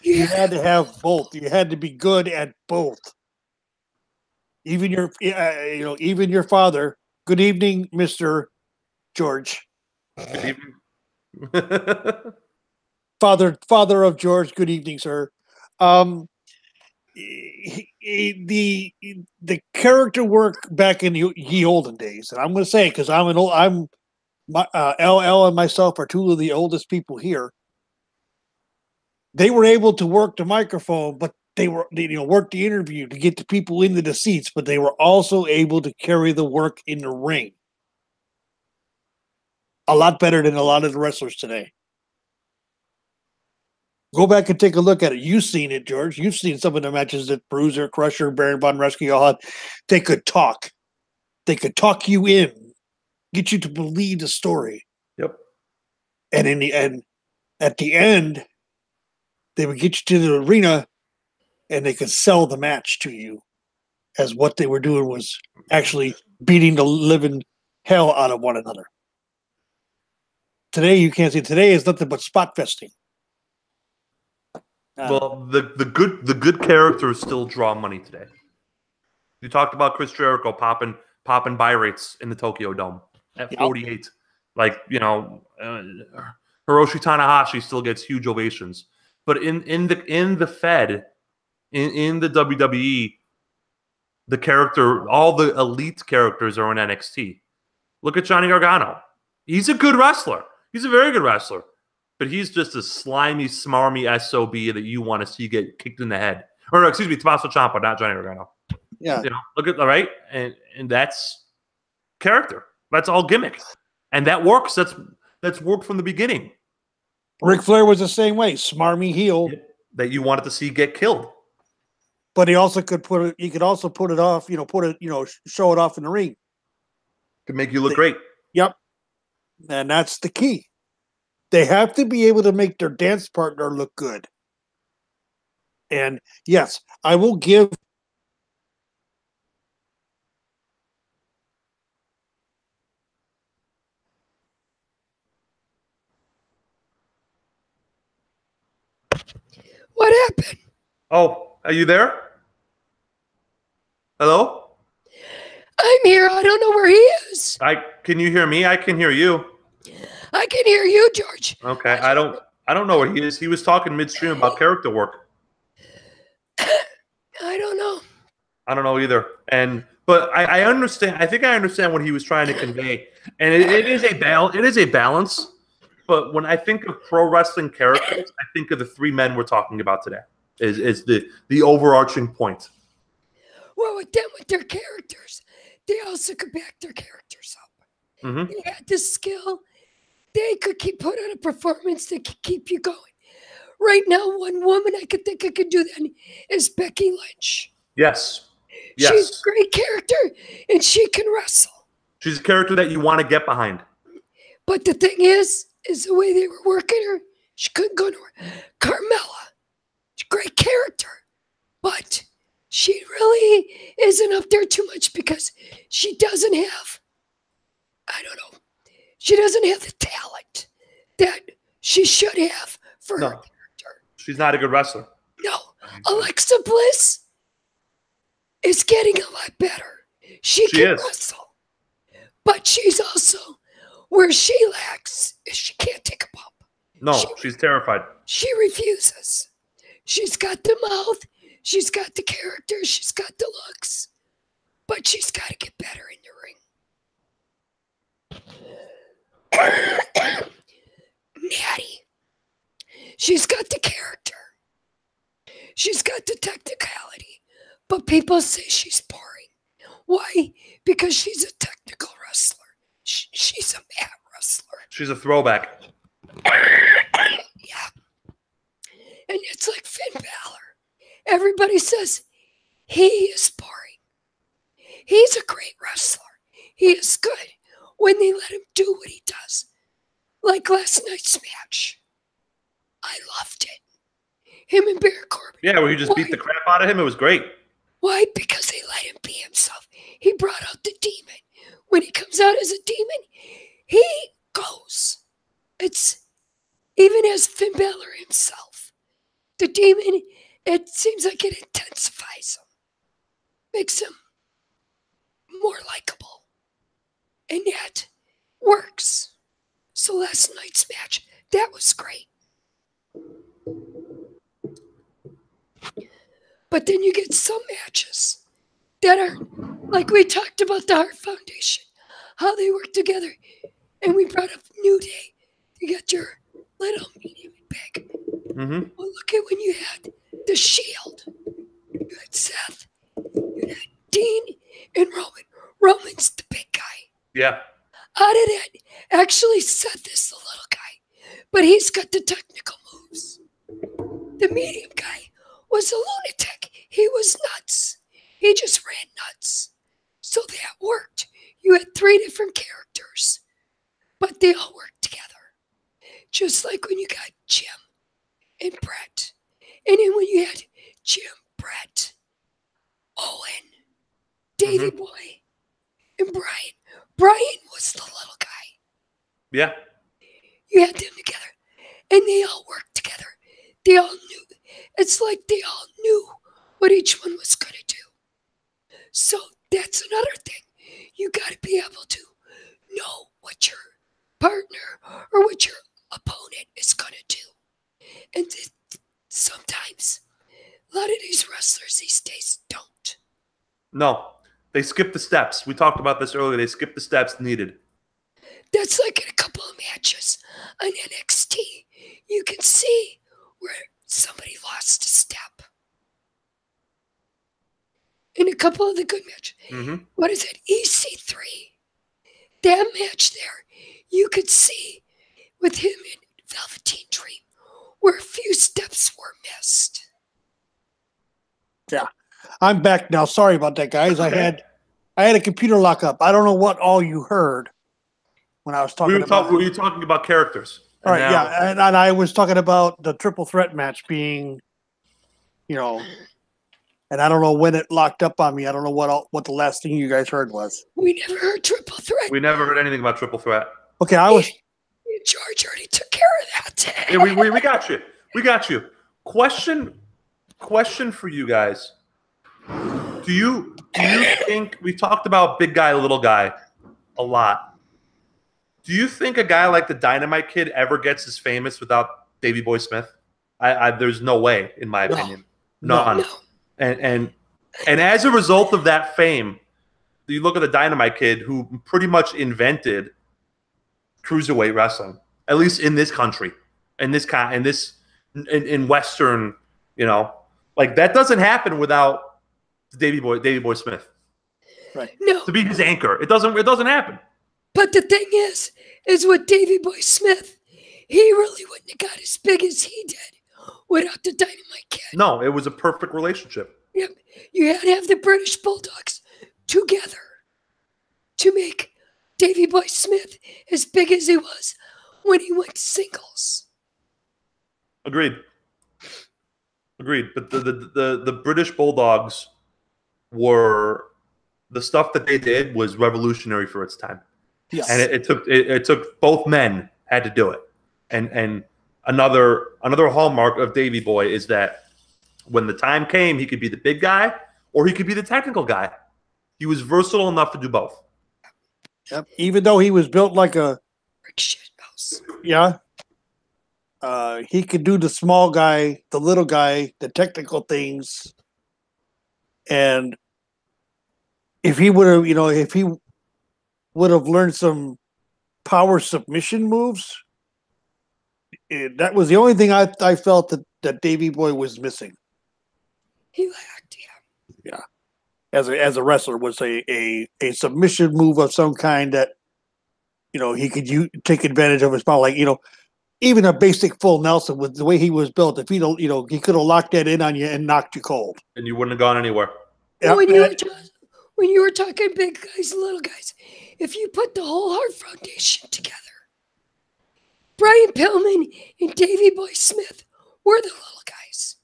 you had to have both. You had to be good at both. Even your father Good evening, Mr. George. Good evening. Father of George. Good evening, sir. The character work back in the ye olden days, and I'm going to say because LL and myself are two of the oldest people here. They were able to work the microphone, but they work the interview to get the people into the seats, but they were also able to carry the work in the ring a lot better than a lot of the wrestlers today. Go back and take a look at it. You've seen it, George. You've seen some of the matches that Bruiser, Crusher, Baron Von Raschke all had. They could talk. They could talk you in, get you to believe the story. Yep. And at the end, they would get you to the arena and they could sell the match to you as what they were doing was actually beating the living hell out of one another. Today, you can't see. Today is nothing but spot festing. Well, the good characters still draw money today. You talked about Chris Jericho popping buy rates in the Tokyo Dome at 48. Like, Hiroshi Tanahashi still gets huge ovations. But in the Fed, in the WWE, all the elite characters are in NXT. Look at Johnny Gargano. He's a good wrestler. He's a very good wrestler. But he's just a slimy, smarmy SOB that you want to see get kicked in the head. Or no, excuse me, Tommaso Ciampa, not Johnny Gargano. Yeah. Look at right, and that's character. That's all gimmick, and that works. That's worked from the beginning. Ric Flair was the same way, smarmy heel that you wanted to see get killed. But he also could put it. He could also put it off. Show it off in the ring. Could make you look great. Yep, and that's the key. They have to be able to make their dance partner look good. And yes, I will give. What happened? Oh, are you there? Hello? I'm here. I don't know where he is. Can you hear me? I can hear you. I can hear you, George. Okay. I don't know where he is. He was talking midstream about character work. I don't know. I don't know either. But I understand. I think I understand what he was trying to convey. And it is a balance. But when I think of pro wrestling characters, I think of the three men we're talking about today. Is the overarching point. Well, with their characters, they also could back their characters up. Mm-hmm. They had the skill. They could put on a performance that could keep you going. Right now, one woman I could think I could do that is Becky Lynch. Yes. She's a great character, and she can wrestle. She's a character that you want to get behind. But the thing is the way they were working her, she couldn't go nowhere. Carmella, she's a great character, but she really isn't up there too much because she doesn't have, she doesn't have the talent that she should have for her character. She's not a good wrestler. No. Alexa Bliss is getting a lot better. She can wrestle. But she's also, where she lacks is she can't take a bump. No, she's terrified. She refuses. She's got the mouth. She's got the character. She's got the looks. But she's got to get better in the ring. Natty. She's got the character. She's got the technicality. But people say she's boring. Why? Because she's a technical wrestler. She's a mad wrestler. She's a throwback. Yeah. And it's like Finn Balor. Everybody says he is boring. He's a great wrestler. He is good when they let him do what he does. Like last night's match. I loved it. Him and Baron Corbin. Yeah, where he just beat the crap out of him. It was great. Why? Because they let him be himself. He brought out the demon. When he comes out as a demon, he goes. It's even as Finn Balor himself. The demon, it seems like it intensifies him. Makes him more likable. And that works. So last night's match, that was great. But then you get some matches that are, like we talked about the Hart Foundation, how they work together. And we brought up New Day. You got your little medium big. Mm-hmm. Well, look at when you had the Shield. You had Seth. You had Dean and Roman. Roman's the big guy. Yeah. Out of that, actually Seth is the little guy, but he's got the technical moves. The medium guy was a lunatic. He was nuts. He just ran nuts. So that worked. You had 3 different characters, but they all worked together. Just like when you got Jim and Brett. And then when you had Jim, Brett, Owen, Davey Boy, and Brian. Brian was the little guy. Yeah. You had them together. And they all worked together. They all knew. It's like they all knew what each one was going to do. So that's another thing. You got to be able to know what your partner or what your opponent is going to do. And sometimes a lot of these wrestlers these days don't. No, they skip the steps. We talked about this earlier. They skip the steps needed. That's like in a couple of matches on NXT. You can see where somebody lost a step. In a couple of the good matches. Mm-hmm. What is it? EC3. That match there, you could see with him in Velveteen Dream where a few steps were missed. Yeah. I'm back now. Sorry about that, guys. Okay. I had a computer lock up. I don't know what all you heard when I was talking about. We were talking about characters. All right, yeah, and I was talking about the triple threat match being, and I don't know when it locked up on me. I don't know what the last thing you guys heard was. We never heard triple threat. We never heard anything about triple threat. Okay, George already took care of that. Yeah, we got you. We got you. Question for you guys. Do you think we talked about big guy, little guy a lot? Do you think a guy like the Dynamite Kid ever gets as famous without Davey Boy Smith? There's no way, in my opinion. None. No. And as a result of that fame, you look at the Dynamite Kid, who pretty much invented cruiserweight wrestling, at least in this country, in Western, like that doesn't happen without Davey Boy Smith. Right. No. To be his anchor. It doesn't happen. But the thing is with Davey Boy Smith, he really wouldn't have got as big as he did without the Dynamite Kid. No, it was a perfect relationship. Yep. You had to have the British Bulldogs together to make Davey Boy Smith as big as he was when he went singles. Agreed. But the British Bulldogs the stuff that they did was revolutionary for its time. Yes. And it took both men had to do it. And another hallmark of Davey Boy is that when the time came, he could be the big guy or he could be the technical guy. He was versatile enough to do both. Yep. Even though he was built like a shithouse. Yeah. He could do the small guy, the little guy, the technical things. And if he would have learned some power submission moves, that was the only thing I felt that Davey Boy was missing. He lacked, yeah. As a wrestler, was a submission move of some kind that he could take advantage of his power. Like even a basic full Nelson with the way he was built, if he could have locked that in on you and knocked you cold, and you wouldn't have gone anywhere. Yep. When you were talking big guys, little guys, if you put the whole Hart Foundation together, Brian Pillman and Davey Boy Smith were the little guys.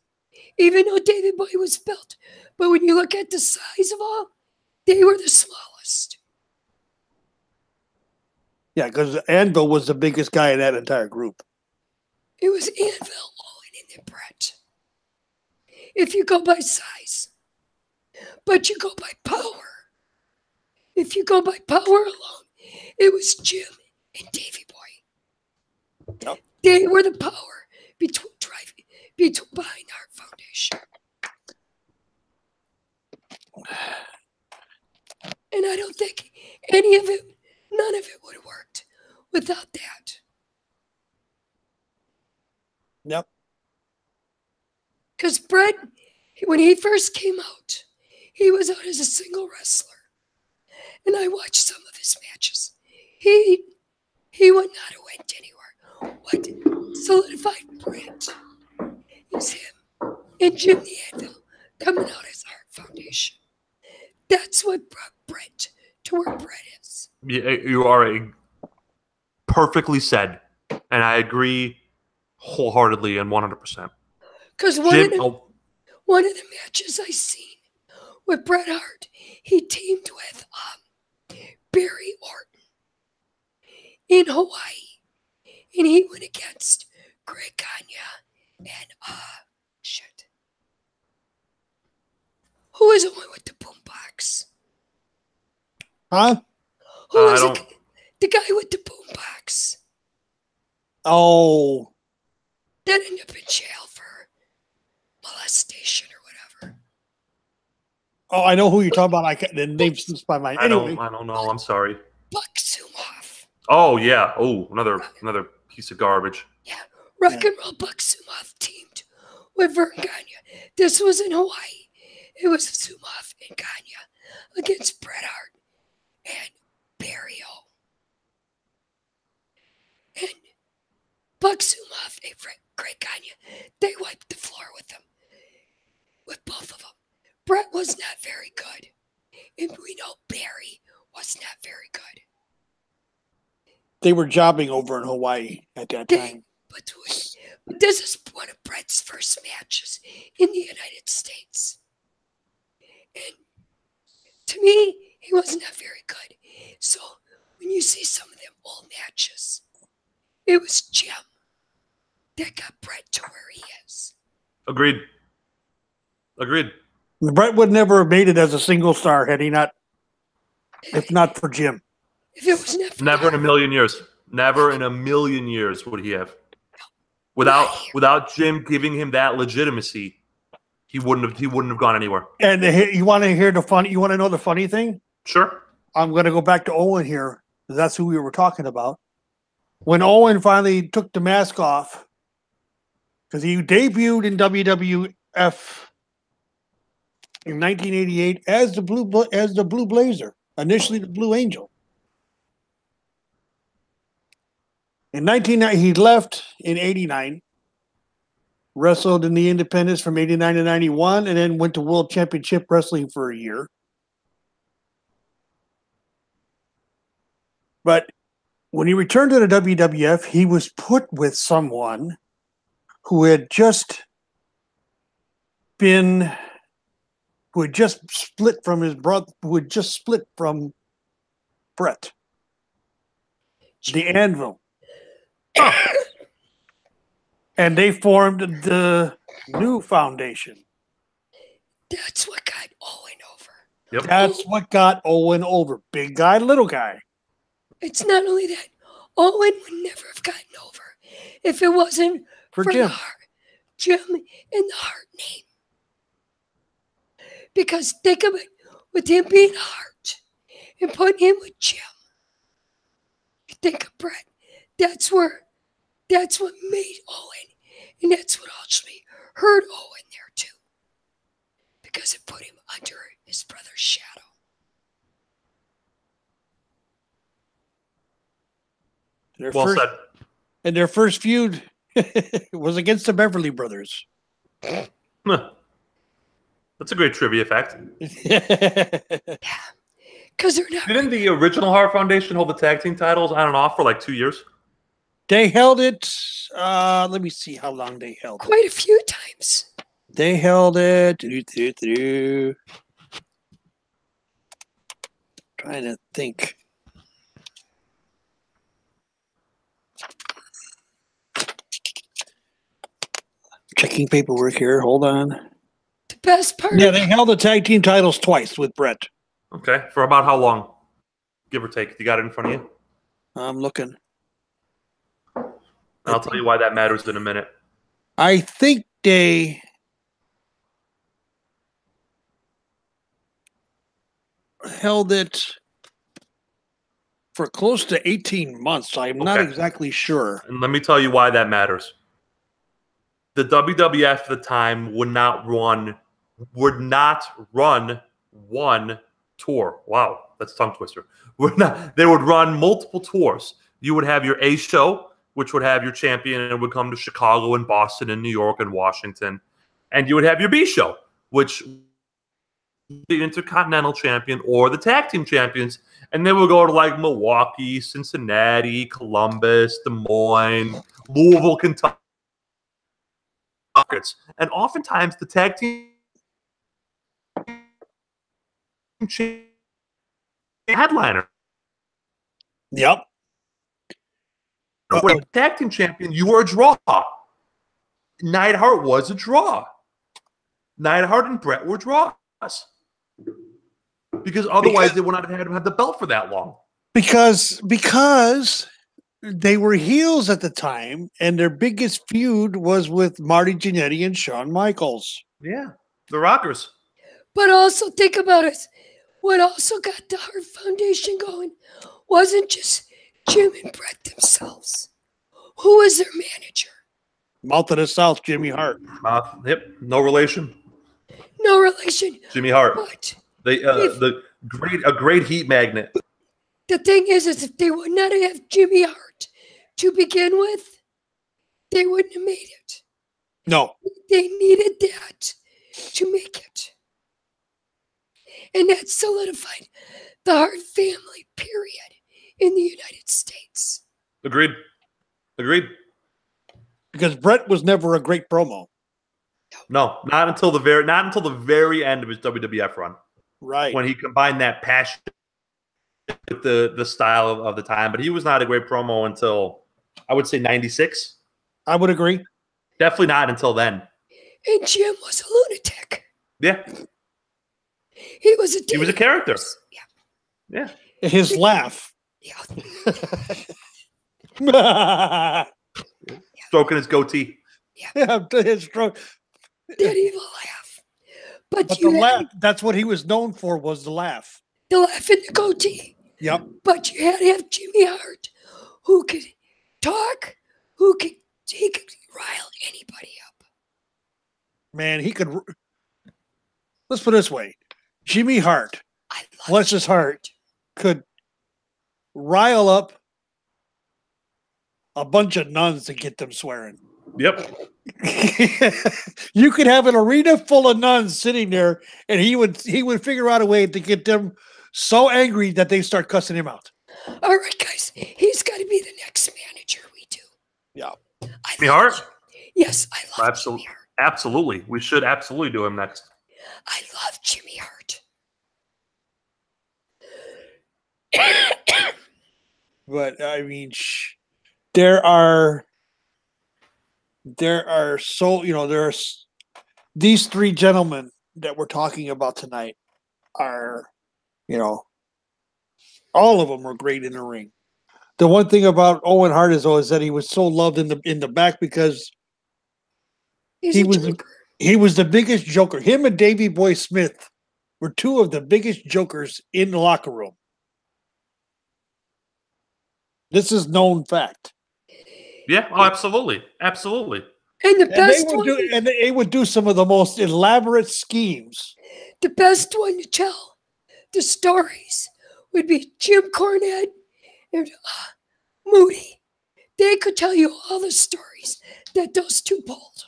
Even though Davey Boy was built. But when you look at the size of all, they were the smallest. Yeah, because Anvil was the biggest guy in that entire group. It was Anvil, Owen, and then Brett. If you go by size. But you go by power. If you go by power alone, It was Jim and Davy Boy. Yep. They were the power behind Hart Foundation. And I don't think none of it would have worked without that. Yep. Because Bret, when he first came out, he was out as a single wrestler. And I watched some of his matches. He would not have went anywhere. What solidified Bret is him and Jim the Anvil coming out as Hart Foundation. That's what brought Bret to where Bret is. You are perfectly said, and I agree wholeheartedly and 100%. Because one of the matches I seen with Bret Hart, he teamed with Barry Orton in Hawaii, and he went against Greg Gagne and shit. Who was the one with the boombox? Huh? Who was the guy with the boombox? Oh. That ended up in jail for molestation or whatever. Oh, I know who you're talking about. The name slips by my. Anyway. I don't know. I'm sorry. Buck Sumoff. Oh yeah. Oh, another piece of garbage. Yeah, Rock and Roll Buck Sumoff teamed with Vern Gagne. This was in Hawaii. It was Sumoff and Gagne against Bret Hart and Barry O. And Buck Sumoff and Greg Gagne, they wiped the floor with them, with both of them. Bret was not very good, and we know Barry was not very good. They were jobbing over in Hawaii at that time. But this is one of Bret's first matches in the United States. And to me, he was not very good. So when you see some of them old matches, it was Jim that got Bret to where he is. Agreed. Bret would never have made it as a single star had he not, if not for Jim. If it was never in a million years. Never in a million years would he have. Without Jim giving him that legitimacy, he wouldn't have gone anywhere. And you want to hear the funny? You want to know the funny thing? Sure. I'm going to go back to Owen here. That's who we were talking about. When Owen finally took the mask off, because he debuted in WWF in 1988 as the Blue Blazer, initially the Blue Angel. In 1990, he left in 89, wrestled in the independents from 89 to 91, and then went to World Championship Wrestling for a year. But when he returned to the WWF, he was put with someone who had just split from his brother, who had just split from Bret. The Anvil. And they formed the new foundation. That's what got Owen over. Yep. That's what got Owen over. Big guy, little guy. It's not only that. Owen would never have gotten over if it wasn't for Jim. Jim and the Hart name. Because think of it, with him being Hart and putting him with Jim. You think of Bret. That's what made Owen, and that's what ultimately hurt Owen there too. Because it put him under his brother's shadow. Said. And their first feud was against the Beverly Brothers. That's a great trivia fact. Yeah. Because they're not. Didn't the original Hart Foundation hold the tag team titles on and off for like 2 years? They held it. Let me see how long they held it. Quite a few times. They held it. Trying to think. Checking paperwork here. Hold on. The best part. Yeah, they held the tag team titles twice with Bret. Okay. For about how long? give or take. You got it in front of you? I'm looking. I'll tell you why that matters in a minute. I think they held it for close to 18 months. I'm not exactly sure. And let me tell you why that matters. The WWF at the time would not run one tour. Wow, that's a tongue twister. They would run multiple tours. You would have your A show, which would have your champion, and it would come to Chicago and Boston and New York and Washington. And you would have your B show, which the Intercontinental Champion or the Tag Team Champions, and they would go to like Milwaukee, Cincinnati, Columbus, Des Moines, Louisville, Kentucky. And oftentimes the Tag Team headliner. Yep. When Tag Team Champion, you were a draw. Neidhart was a draw. Neidhart and Brett were draws. Because otherwise they would not have had him have the belt for that long. Because they were heels at the time, and their biggest feud was with Marty Jannetty and Shawn Michaels. Yeah, the Rockers. But also think about it. What also got the Hart Foundation going wasn't just Jim and Brett themselves. Who was their manager? Mouth of the South, Jimmy Hart. Yep, no relation. No relation. Jimmy Hart. But a great heat magnet. The thing is if they would not have Jimmy Hart to begin with, they wouldn't have made it. No. They needed that to make it. And that solidified the Hart family, period, in the United States. Agreed. Because Brett was never a great promo. No, not until the very end of his WWF run. Right. When he combined that passion with the style of the time. But he was not a great promo until, I would say, 96. I would agree. Definitely not until then. And Jim was a lunatic. Yeah. He was a character. Yeah. His laugh. Yeah. Stroking his goatee. Yeah, his stroke. That evil laugh. But the laugh, that's what he was known for, was the laugh. The laugh and the goatee. Yep. But you had to have Jimmy Hart, who could talk, he could rile anybody up. Man, he could. Let's put it this way. Jimmy Hart, bless his heart, could rile up a bunch of nuns to get them swearing. Yep. You could have an arena full of nuns sitting there, and he would figure out a way to get them so angry that they start cussing him out. All right, guys, he's got to be the next manager we do. Yeah. Jimmy Hart? Yes, I love Absolutely. Jimmy Hart. Absolutely. We should absolutely do him next. I love Jimmy Hart. But I mean, there are so, there's these three gentlemen that we're talking about tonight are, all of them were great in the ring. The one thing about Owen Hart is that he was so loved in the back because he was the biggest joker. Him and Davey Boy Smith were two of the biggest jokers in the locker room. This is known fact. Yeah, oh, absolutely. Absolutely. And the best they would do some of the most elaborate schemes. The best one to tell the stories would be Jim Cornette and Moody. They could tell you all the stories that those two pulled.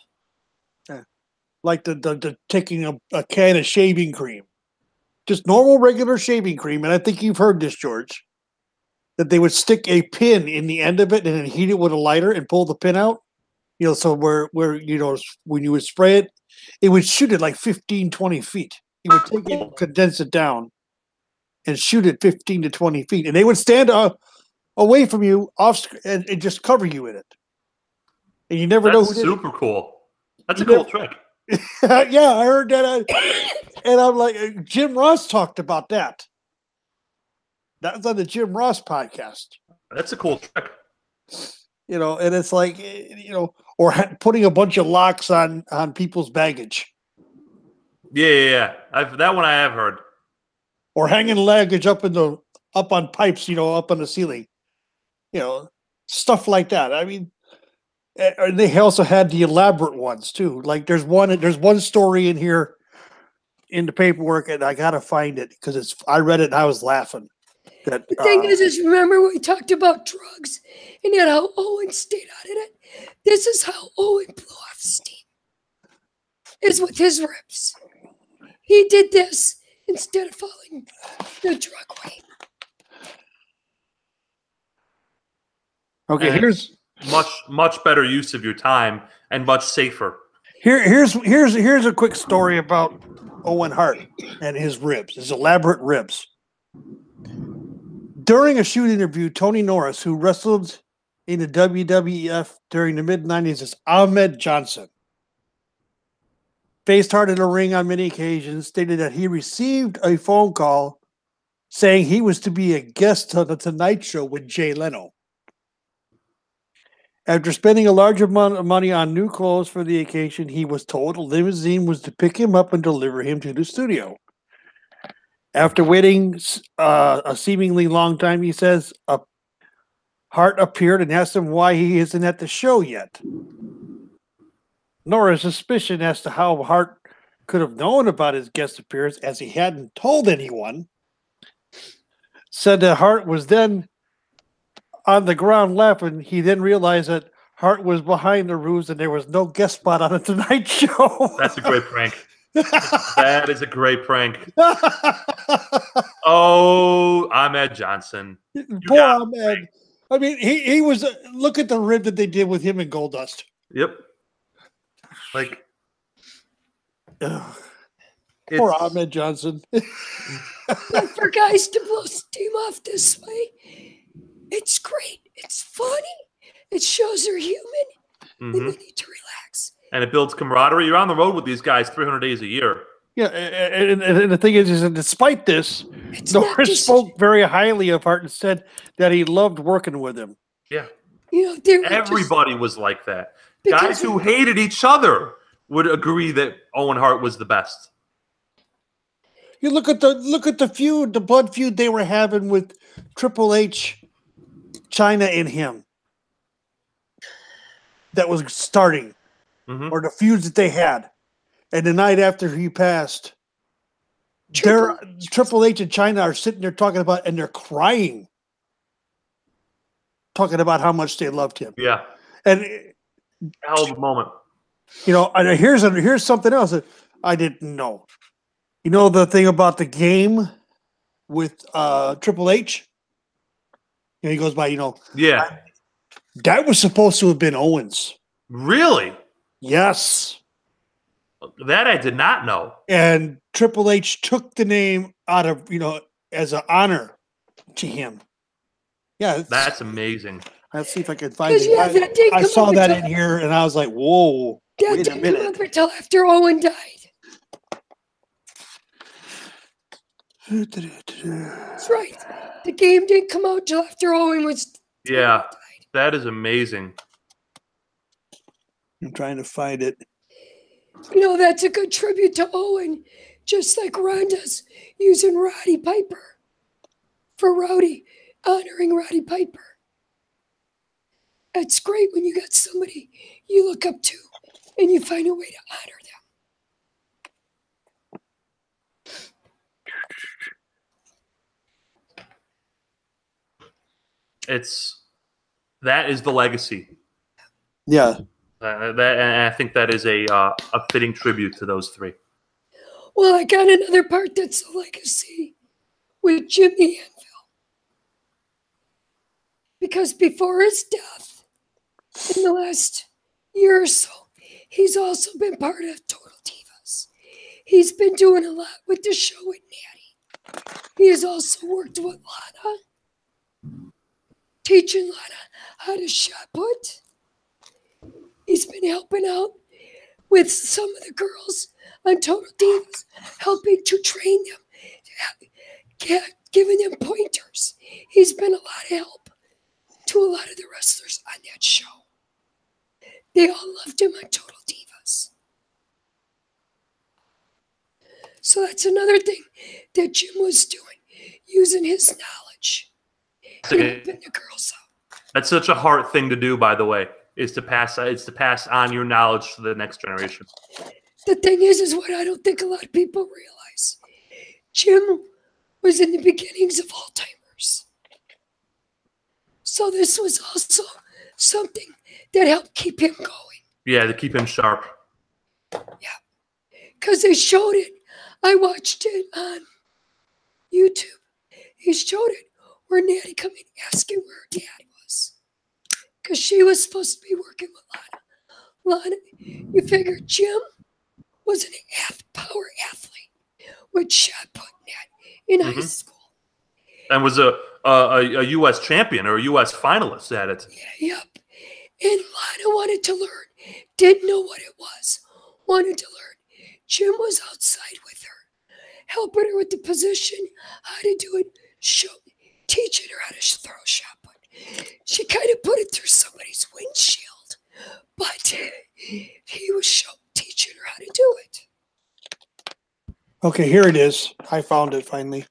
Like the taking a can of shaving cream. Just normal, regular shaving cream. And I think you've heard this, George. That they would stick a pin in the end of it and then heat it with a lighter and pull the pin out. So where when you would spray it, it would shoot it like 15, 20 feet. You would take it, condense it down, and shoot it 15 to 20 feet. And they would stand away from you and just cover you in it. And you never know who did it. Super cool. That's a cool trick. Yeah, I heard that. And I'm like, Jim Ross talked about that. That was on the Jim Ross podcast. That's a cool trick. And it's like, or putting a bunch of locks on people's baggage. Yeah. That one I have heard. Or hanging luggage up on pipes, up on the ceiling. Stuff like that. I mean, and they also had the elaborate ones too. Like there's one story in here in the paperwork, and I gotta find it because I read it and I was laughing. The thing is remember when we talked about drugs and yet how Owen stayed out of it? This is how Owen blew off steam. Is with his rips. He did this instead of following the drug way. Okay, and here's much better use of your time and much safer. Here's a quick story about Owen Hart and his ribs, his elaborate ribs. During a shoot interview, Tony Norris, who wrestled in the WWF during the mid-90s as Ahmed Johnson, faced Hart in the ring on many occasions, stated that he received a phone call saying he was to be a guest on the Tonight Show with Jay Leno. After spending a large amount of money on new clothes for the occasion, he was told a limousine was to pick him up and deliver him to the studio. After waiting a seemingly long time, he says, Hart appeared and asked him why he isn't at the show yet. Nora's suspicion as to how Hart could have known about his guest appearance, as he hadn't told anyone, said that Hart was then on the ground laughing. He then realized that Hart was behind the ruse and there was no guest spot on the Tonight Show. That's a great prank. That is a great prank. Oh, Ahmed Johnson. Poor Ahmed. I mean, he was. Look at the rib that they did with him and Goldust. Yep. Like, poor Ahmed Johnson. But for guys to blow steam off this way, it's great. It's funny. It shows they're human. And they need to relax. And it builds camaraderie. You're on the road with these guys 300 days a year. Yeah, and the thing is that despite this, Norris spoke very highly of Hart and said that he loved working with him. Yeah. Everybody was like that. Guys who hated each other would agree that Owen Hart was the best. You look at the feud, the blood feud they were having with Triple H, China, and him. That was starting, or the feuds that they had. And the night after he passed, Triple H and China are sitting there talking about, and they're crying, talking about how much they loved him. Yeah, and hell of a moment. Here's something else that I didn't know. You know the thing about the game with Triple H? He goes by, Yeah. That was supposed to have been Owens. Really? Yes. That I did not know. And Triple H took the name out of, as an honor to him. Yeah. That's amazing. Let's see if I can find it. I saw that in here and I was like, whoa, wait a minute. That didn't come up until after Owen died. That's right. The game didn't come out till after Owen was. Yeah, that is amazing. I'm trying to find it. That's a good tribute to Owen, just like Ronda's using Roddy Piper for Rowdy, honoring Roddy Piper. It's great when you got somebody you look up to and you find a way to honor them. That is the legacy. Yeah. And I think that is a fitting tribute to those three. Well, I got another part that's a legacy with Jimmy Anvil. Because before his death, in the last year or so, he's also been part of Total Divas. He's been doing a lot with the show with Natty. He has also worked with Lana, teaching Lana how to shot put. He's been helping out with some of the girls on Total Divas, helping to train them, giving them pointers. He's been a lot of help to a lot of the wrestlers on that show. They all loved him on Total Divas. So that's another thing that Jim was doing, using his knowledge and helping the girls out. That's such a hard thing to do, by the way, is to pass on your knowledge to the next generation. The thing is what I don't think a lot of people realize. Jim was in the beginnings of Alzheimer's. So this was also something that helped keep him going. Yeah, to keep him sharp. Yeah. Because they showed it. I watched it on YouTube. He showed it where Natty come in asking where her dad was. Because she was supposed to be working with Lana. Lana, you figure Jim was an power athlete with shot put in high school. And was a U.S. champion or a U.S. finalist at it. Yeah, yep. And Lana wanted to learn. Didn't know what it was. Wanted to learn. Jim was outside with her, helping her with the position, how to do it, teaching her how to throw a shot put. She kind of put it through somebody's windshield, but he was teaching her how to do it. Okay, here it is. I found it finally.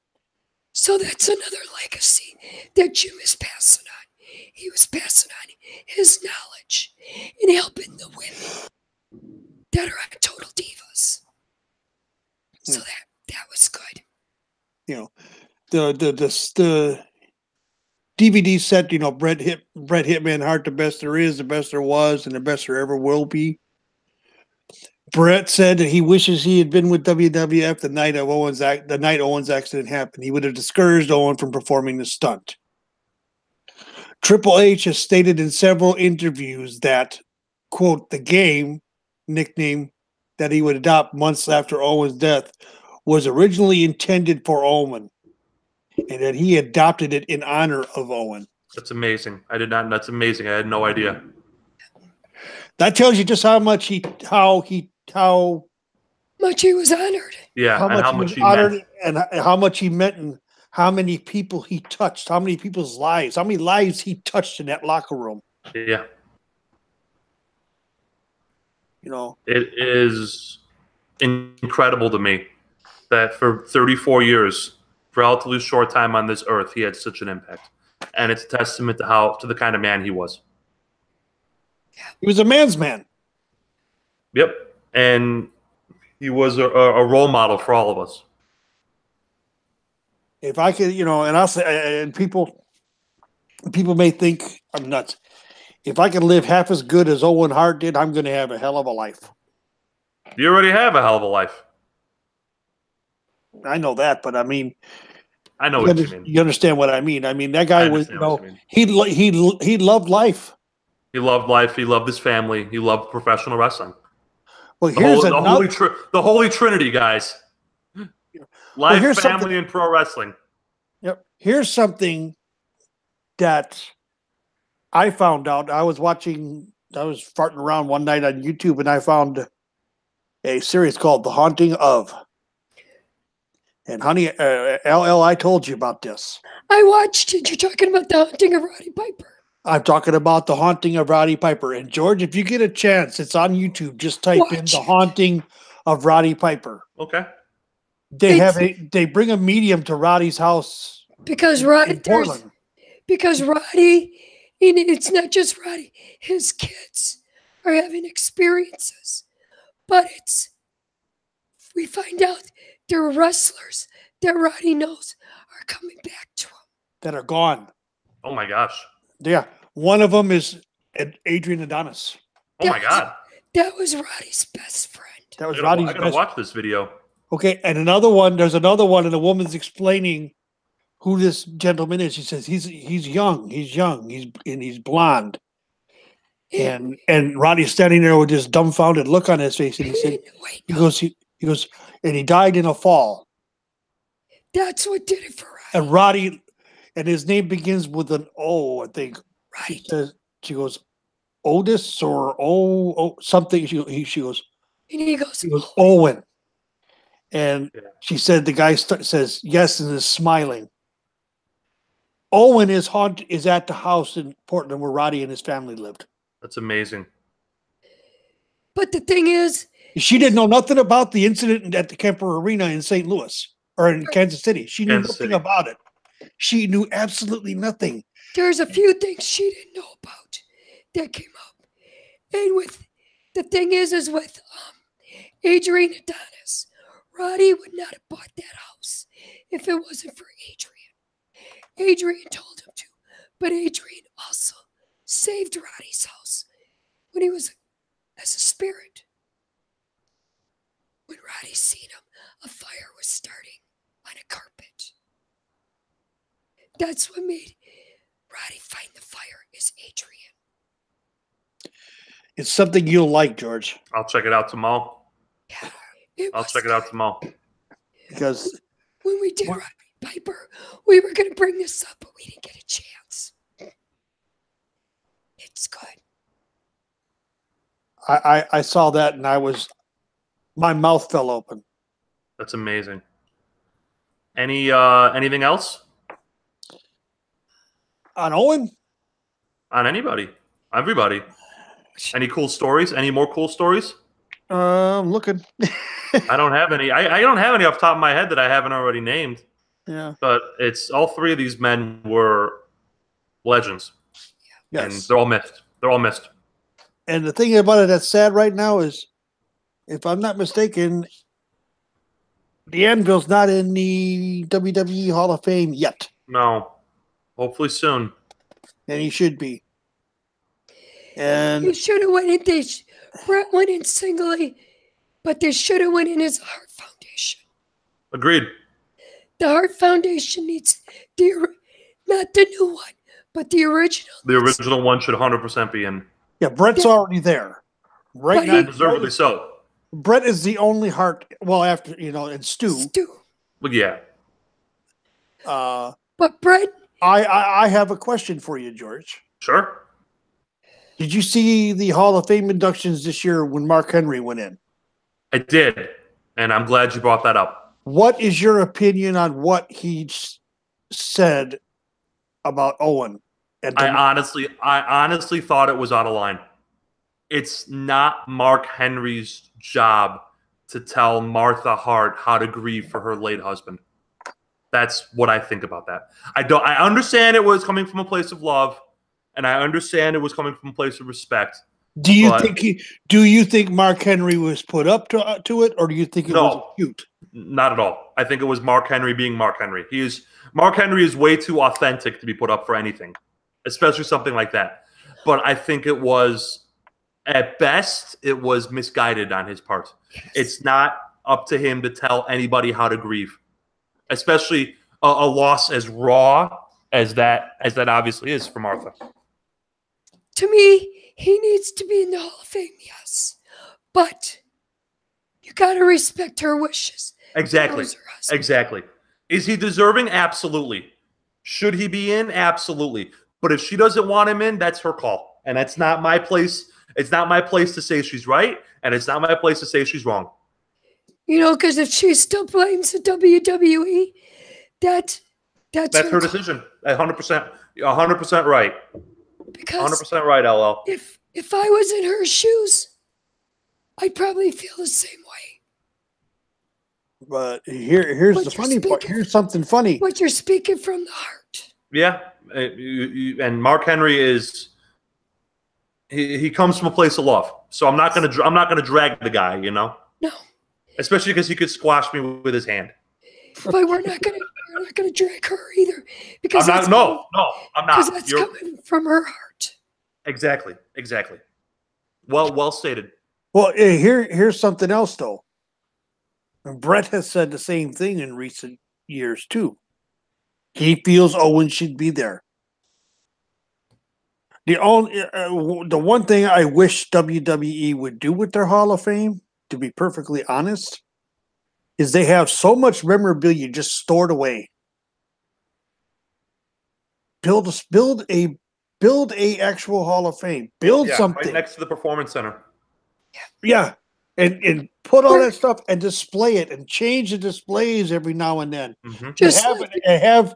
So that's another legacy that Jim is passing on. He was passing on his knowledge and helping the women that are on Total Divas. So that was good. You know, the DVD set, you know, Bret Hitman Hart, the best there is, the best there was, and the best there ever will be. Bret said that he wishes he had been with WWF the night Owens accident happened. He would have discouraged Owen from performing the stunt. Triple H has stated in several interviews that, quote, the game, nickname that he would adopt months after Owen's death, was originally intended for Owen, and that he adopted it in honor of Owen. That's amazing. That's amazing. I had no idea. That tells you just how much he was honored. Yeah, how much he honored, and how much he meant, and how many people he touched, how many people's lives, how many lives he touched in that locker room. Yeah. You know, it is incredible to me that for 34 years, for a relatively short time on this earth, he had such an impact, and it's a testament to the kind of man he was. He was a man's man. Yep, and he was a role model for all of us. If I could, you know, and I'll say, and people may think I'm nuts. If I could live half as good as Owen Hart did, I'm going to have a hell of a life. You already have a hell of a life. I know that, but I mean, I know what you mean. You understand what I mean? I mean, that guy was, you know, he loved life. He loved life. He loved his family. He loved professional wrestling. Well, here's the Holy Trinity, guys. Life, family, and pro wrestling. Yep. Here's something that I found out. I was farting around one night on YouTube, and I found a series called The Haunting of. And honey, LL, I told you about this. I watched it. You're talking about The Haunting of Roddy Piper. I'm talking about The Haunting of Roddy Piper. And George, if you get a chance, it's on YouTube. Just type in The Haunting of Roddy Piper. Okay. They bring a medium to Roddy's house because in Portland. Because Roddy, and it's not just Roddy, his kids are having experiences. But we find out there are wrestlers that Roddy knows are coming back to him. That are gone. Oh my gosh. Yeah. One of them is Adrian Adonis. Oh my God. That was Roddy's best friend. That was Roddy's best friend. I gotta watch this video. Okay, and there's another one, and the woman's explaining who this gentleman is. She says he's young, he's blonde. And Roddy's standing there with this dumbfounded look on his face, and he said, he goes, and he died in a fall. That's what did it for Roddy. And Roddy, and his name begins with an O, I think. Roddy. She goes, Otis or something. She goes, and he goes Owen. And she said the guy says yes and is smiling. Owen is at the house in Portland where Roddy and his family lived. That's amazing. But the thing is, she didn't know nothing about the incident at the Kemper Arena in St. Louis or in Kansas City. She knew nothing about it. She knew absolutely nothing. There's a few things she didn't know about that came up. And with the thing is with Adrian Adonis, Roddy would not have bought that house if it wasn't for Adrian. Adrian told him to, but Adrian also saved Roddy's house when he was as a spirit. When Roddy seen him, a fire was starting on a carpet. That's what made Roddy find the fire is Adrian. It's something you'll like, George. I'll check it out tomorrow. Yeah, I'll check it out tomorrow. Because when we did Roddy Piper, we were going to bring this up, but we didn't get a chance. It's good. I saw that and my mouth fell open. That's amazing. Anything else? On Owen? On anybody? Everybody? Any cool stories? Any more cool stories? I'm looking. I don't have any. I don't have any off the top of my head that I haven't already named. Yeah. But it's all three of these men were legends. Yes. And they're all missed. They're all missed. And the thing about it that's sad right now is, if I'm not mistaken, the Anvil's not in the WWE Hall of Fame yet. No. Hopefully soon. And he should be. And he should have went in. Brett went in singly, but they should have went in as a Hart Foundation. Agreed. The Hart Foundation needs not the new one, but the original. The original one should 100% be in. Yeah, Brett's already there. Right now, deservedly so. Brett is the only Hart. Well, after and Stu. Well, yeah. But Brett. I have a question for you, George. Sure. Did you see the Hall of Fame inductions this year when Mark Henry went in? I did, and I'm glad you brought that up. What is your opinion on what he said about Owen? I honestly thought it was out of line. It's not Mark Henry's job to tell Martha Hart how to grieve for her late husband. That's what I think about that. I understand it was coming from a place of love, and I understand it was coming from a place of respect. Do you think Mark Henry was put up to it, or do you think it was cute? Not at all. I think it was Mark Henry being Mark Henry. Mark Henry is way too authentic to be put up for anything, especially something like that. But I think it was, at best, it was misguided on his part. Yes. It's not up to him to tell anybody how to grieve, especially a loss as raw as that obviously is for Martha. To me, he needs to be in the Hall of Fame, yes. But you got to respect her wishes. Exactly. Exactly. Is he deserving? Absolutely. Should he be in? Absolutely. But if she doesn't want him in, that's her call. And that's not my place. It's not my place to say she's right, and it's not my place to say she's wrong. Because if she still blames the WWE, that's her decision. 100%. 100% right. Because 100% right, LL. If I was in her shoes, I'd probably feel the same way. But here's the funny part. Here's something funny. But you're speaking from the heart. Yeah, and Mark Henry is he comes from a place of love. So I'm not gonna drag the guy, No. Especially because he could squash me with his hand. But we're not gonna drag her either, because I'm not. Because that's coming from her heart. Exactly. Well stated. Well, here's something else though. And Brett has said the same thing in recent years too. He feels Owen should be there. The one thing I wish WWE would do with their Hall of Fame, to be perfectly honest, is they have so much memorabilia just stored away. Build a actual Hall of Fame. Build something right next to the Performance Center. Yeah, and put all that stuff and display it and change the displays every now and then. Mhm. Just have like have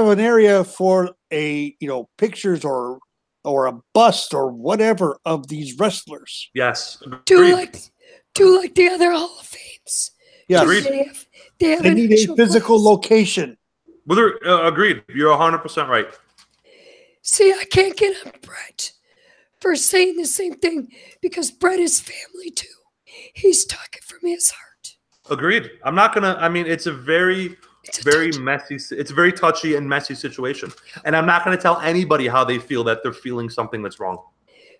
an area for pictures or a bust or whatever of these wrestlers. Yes. do Agreed. like the other Hall of Fames. Yes. Just Agreed. they have They an need a actual physical place. location. Agreed. You're 100% right. See, I can't get on Brett for saying the same thing because Brett is family too. He's talking from his heart. Agreed. I'm not gonna. I mean, it's a very, It's a very touchy- messy. It's a very touchy and messy situation, and I'm not gonna tell anybody how they feel that they're feeling something that's wrong.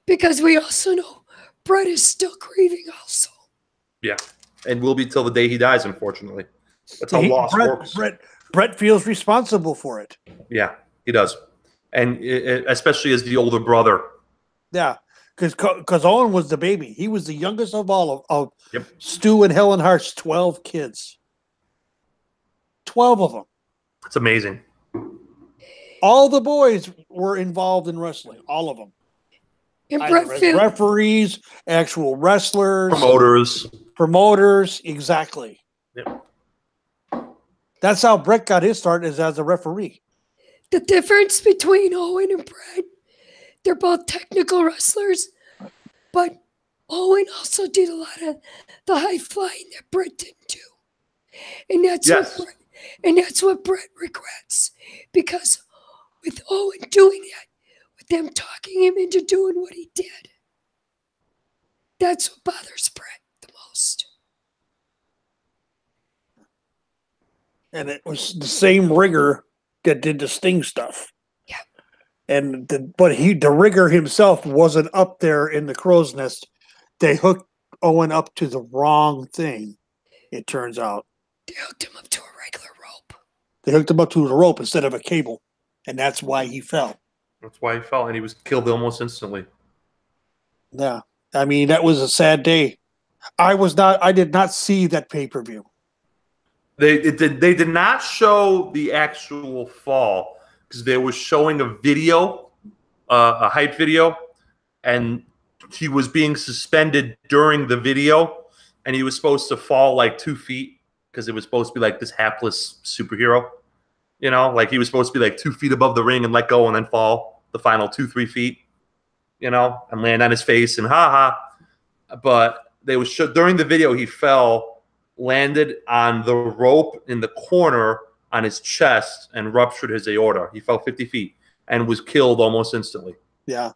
because we also know Brett is still grieving also. Yeah, and will be till the day he dies. Unfortunately, that's how loss works. Brett feels responsible for it. Yeah, he does, and especially as the older brother. Yeah, because Owen was the baby. He was the youngest of all of Yep. Stu and Helen Hart's 12 kids. 12 of them. It's amazing. All the boys were involved in wrestling. All of them. And Either Brett as feels referees, actual wrestlers, Promoters. Exactly. Yep. That's how Brett got his start, is as a referee. the difference between Owen and Brett. They're both technical wrestlers, but Owen also did a lot of the high flying that Brett didn't do, and Yes. that's what Brett regrets, because with Owen doing that, with them talking him into doing what he did, that's what bothers Brett the most. And it was the same rigger that did the Sting stuff. Yeah. And the rigger himself wasn't up there in the crow's nest. They hooked Owen up to the wrong thing, it turns out. They hooked him up to a regular rope. They hooked him up to a rope instead of a cable. And that's why he fell. That's why he fell, and he was killed almost instantly. Yeah. I mean, that was a sad day. I did not see that pay-per-view. They did not show the actual fall because they were showing a video, a hype video, and he was being suspended during the video, and he was supposed to fall like 2 feet because it was supposed to be like this hapless superhero, like he was supposed to be like 2 feet above the ring and let go and then fall the final 2-3 feet, and land on his face and but they was during the video he fell. Landed on the rope in the corner on his chest and ruptured his aorta. He fell 50 feet and was killed almost instantly. Yeah.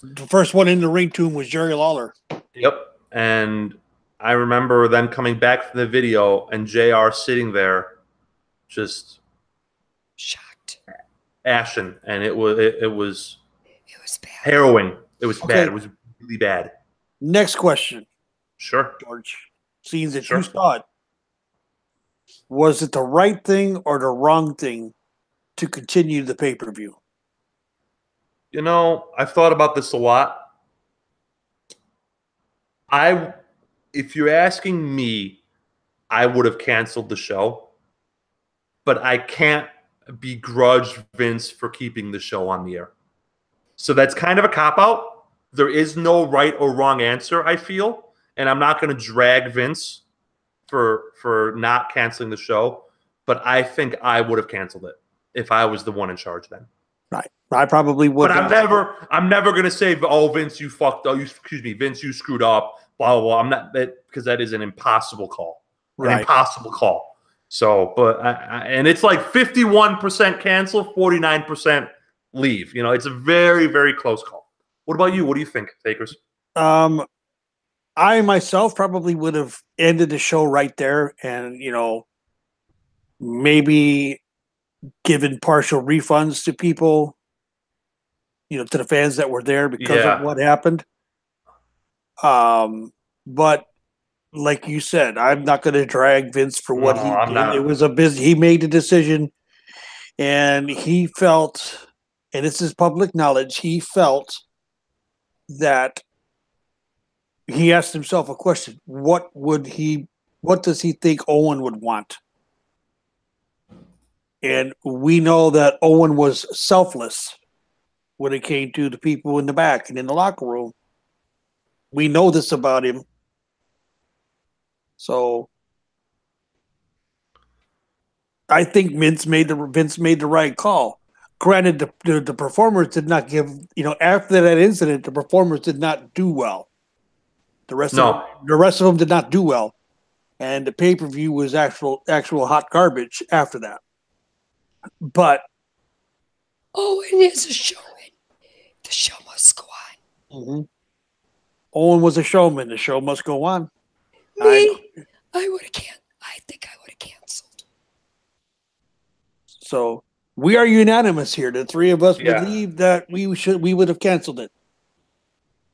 The first one in the ring to him was Jerry Lawler. Yep. And I remember them coming back from the video and JR sitting there just Shocked. ashen. And it was bad. harrowing. It was Okay. bad. It was really bad. Next question, Sure. George. Seeing that Sure. you saw it, was it the right thing or the wrong thing to continue the pay-per-view? I've thought about this a lot. If you're asking me, I would have canceled the show, but I can't begrudge Vince for keeping the show on the air. So that's kind of a cop-out. There is no right or wrong answer, I feel, and I'm not going to drag Vince for not canceling the show, but I think I would have canceled it if I was the one in charge then. Right. I probably would. But I'm never going to say, "Oh, Vince, you fucked up. Vince, you screwed up." Blah blah blah. I'm not that, because that is an impossible call. An Right. impossible call. So, but and it's like 51% cancel, 49% leave. It's a very, very close call. What about you? What do you think, Takers? I myself probably would have ended the show right there and, maybe given partial refunds to people, to the fans that were there because of what happened. But like you said, I'm not going to drag Vince for what he did. Not. It was he made the decision, and he felt, and this is public knowledge, he felt that he asked himself a question: what does he think Owen would want? And we know that Owen was selfless when it came to the people in the back and in the locker room. We know this about him. So I think Vince made the right call. Granted, the performers did not give, after that incident, the performers did not do well. The rest of them did not do well, and the pay-per-view was actual hot garbage after that. But Owen is a showman. The show must go on. Mm-hmm. Owen was a showman. The show must go on. I would have canceled. I think I would have canceled. So we are unanimous here. The three of us believe that we would have canceled it.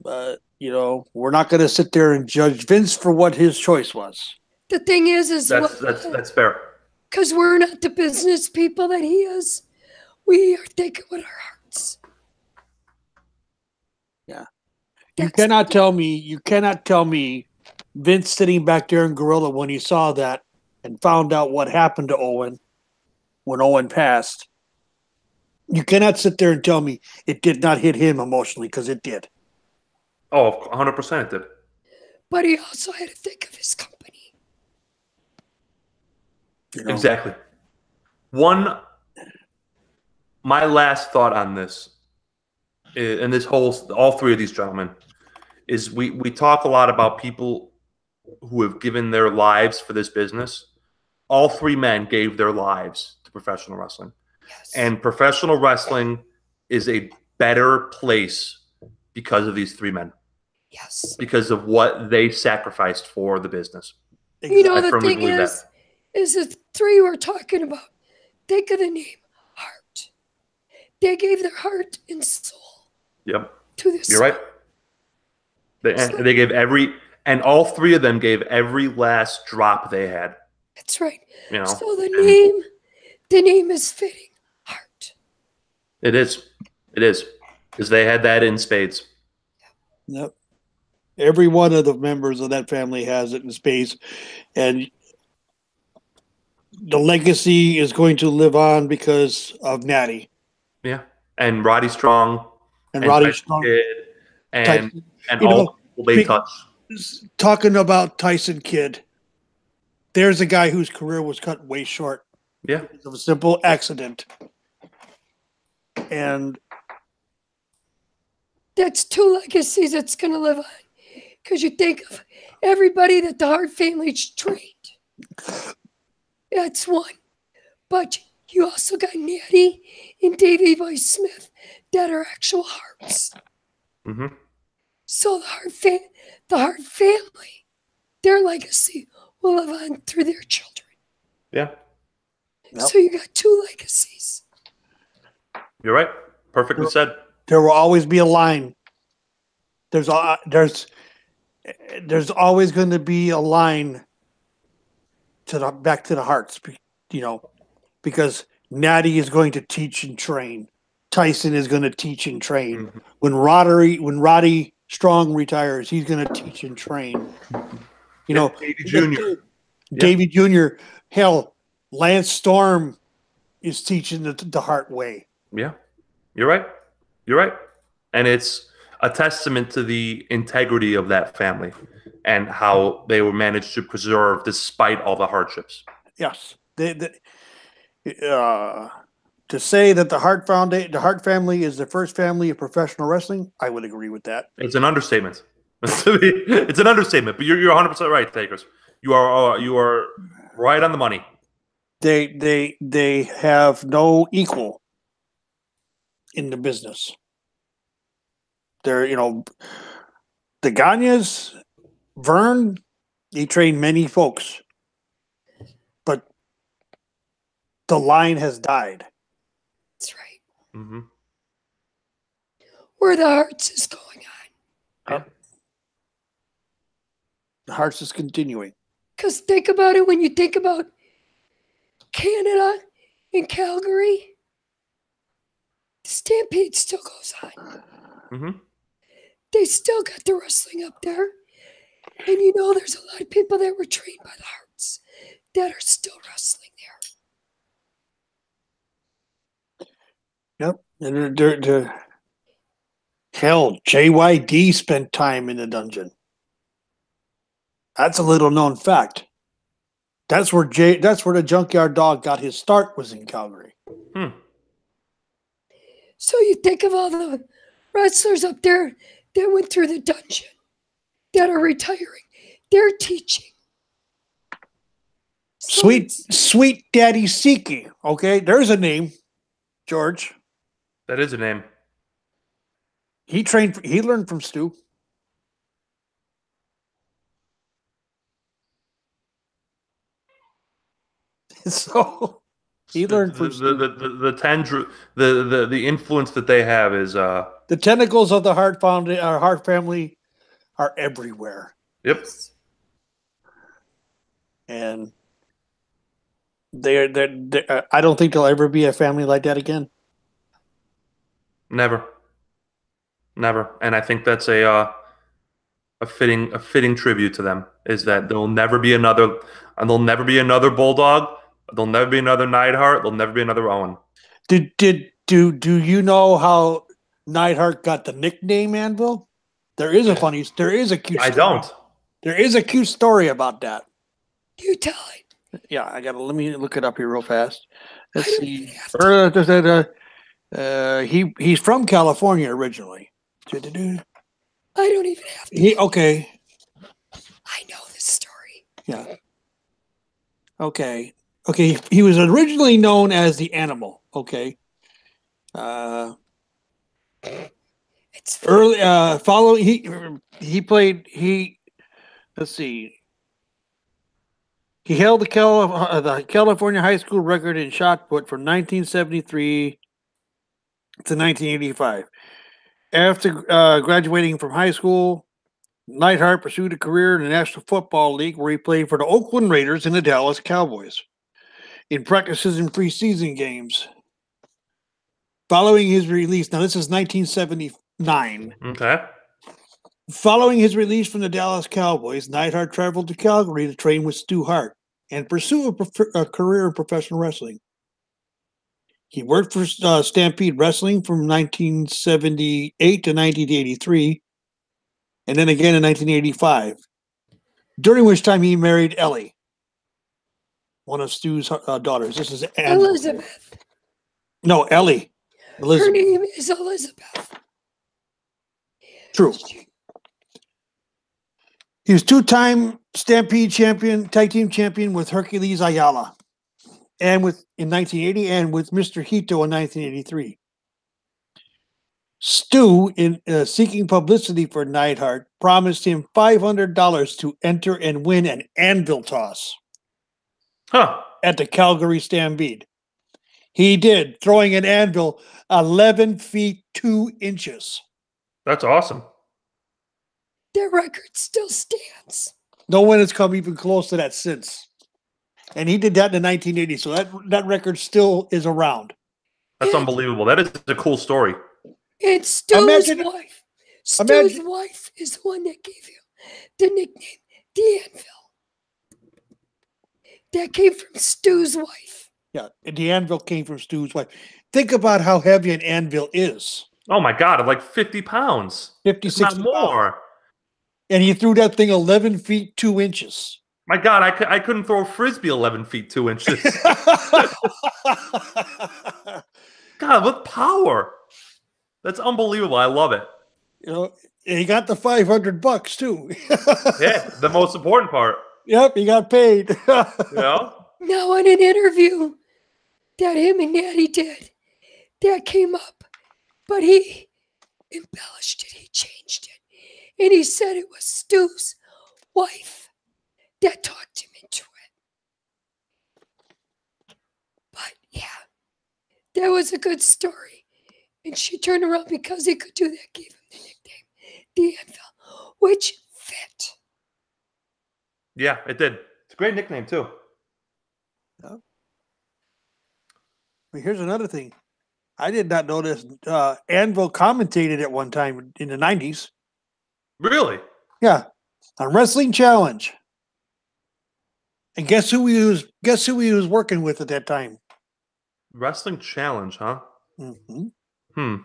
But we're not going to sit there and judge Vince for what his choice was. The thing is that's fair. Because we're not the business people that he is. We are thinking with our hearts. Yeah. You cannot tell me Vince sitting back there in Gorilla when he saw that and found out what happened to Owen when Owen passed. You cannot sit there and tell me it did not hit him emotionally, because it did. Oh, 100% it did. But he also had to think of his company. Exactly. My last thought on this, and all three of these gentlemen, is we talk a lot about people who have given their lives for this business. All three men gave their lives to professional wrestling. Yes. And professional wrestling is a better place because of these three men. Yes. Because of what they sacrificed for the business. The thing is the three we're talking about. Think of the name Hart. They gave their heart and soul. Yep. To this. You're right. They gave and all three of them gave every last drop they had. That's right. So the name is fitting. Hart. It is. Because they had that in spades. Yep. Every one of the members of that family has it in spades. And the legacy is going to live on because of Natty. Yeah. And Roddy Strong. And Roddy Strong. Kid, and all the people they touched. Talking about Tyson Kidd, there's a guy whose career was cut way short. Yeah. Because of a simple accident. And that's two legacies that's going to live on. Because you think of everybody that the Hart family's trained. That's one. But you also got Natty and Davey Boy Smith that are actual Harts. Mm-hmm. So the Hart family, their legacy will live on through their children. Yeah. Yep. So you got two legacies. You're right. Perfectly said. There will always be a line. There's always going to be a line back to the Harts, because Natty is going to teach and train. Tyson is going to teach and train. Mm-hmm. When Roddy Strong retires, he's going to teach and train. Davey Jr. Davey Jr. Hell, Lance Storm is teaching the Hart way. Yeah, you're right. And it's a testament to the integrity of that family and how they were managed to preserve despite all the hardships. Yes. To say that the Hart family is the first family of professional wrestling, I would agree with that. It's an understatement. It's an understatement, but you're 100% right, Takers. You are right on the money. They have no equal in the business. They're, the Gagnes, Vern, he trained many folks, but the line has died. That's right. Mm-hmm. Where the Hearts is going on. Yeah. The Hearts is continuing. Because think about it, when you think about Canada and Calgary, the Stampede still goes on. Mm-hmm. They still got the wrestling up there. And there's a lot of people that were trained by the Hearts that are still wrestling there. Yep. And hell, JYD spent time in the dungeon. That's a little known fact. That's where the Junkyard Dog got his start, was in Calgary. So you think of all the wrestlers up there that went through the dungeon, that are retiring. They're teaching. So Sweet Daddy Siki. Okay, there's a name, George. That is a name. He learned from Stu. So he learned from Stu. The influence that they have is The tentacles of the Hart family are everywhere. Yep. And they're I don't think there'll ever be a family like that again. Never. And I think that's a fitting tribute to them, is that there'll never be another Bulldog, there'll never be another Neidhart, there'll never be another Owen. Do you know how Neidhart got the nickname Anvil? There is a cute story. I don't. There is a cute story about that. You tell it. Yeah, let me look it up here real fast. Let's see. He's from California originally. I don't even have to. Okay. I know this story. Yeah. Okay. He was originally known as the Animal. Okay. It's early. Following let's see. He held the California high school record in shot put from 1973 to 1985. After graduating from high school, Neidhart pursued a career in the National Football League, where he played for the Oakland Raiders and the Dallas Cowboys in practices and preseason games. Following his release, now this is 1979. Okay. Following his release from the Dallas Cowboys, Neidhart traveled to Calgary to train with Stu Hart and pursue a career in professional wrestling. He worked for Stampede Wrestling from 1978 to 1983, and then again in 1985, during which time he married Ellie, one of Stu's daughters. This is Elizabeth. No, Ellie. Elizabeth. Her name is Elizabeth. True. He was two-time Stampede champion, tag team champion with Hercules Ayala, and in 1980, and with Mr. Hito in 1983. Stu, in seeking publicity for Neidhart, promised him $500 to enter and win an anvil toss at the Calgary Stampede. He did, throwing an anvil 11 feet 2 inches. That's awesome. Their record still stands. No one has come even close to that since. And he did that in the 1980s, so that record still is around. That's unbelievable. That is a cool story. And Stu's wife. Stu's wife is the one that gave you the nickname, the Anvil. That came from Stu's wife. Yeah, the anvil came from Stu's wife. Think about how heavy an anvil is. Oh my God, like 50 pounds. 50, 60 not more. Pounds. And he threw that thing 11 feet 2 inches. My God, I couldn't throw a frisbee 11 feet 2 inches. God, what power! That's unbelievable. I love it. You know, he got the $500 too. Yeah, the most important part. Yep, he got paid. Yeah. Now, in an interview that him and Natty did, that came up, but he embellished it. He changed it. And he said it was Stu's wife that talked him into it. But yeah, that was a good story. And she turned around because he could do that, gave him the nickname, the Anvil, which fit. Yeah, it did. It's a great nickname, too. Yeah. Well, here's another thing. I did not know this. Anvil commentated at one time in the 90s. Really? Yeah, on Wrestling Challenge. And guess who he was working with at that time? Wrestling Challenge, huh? Mm-hmm.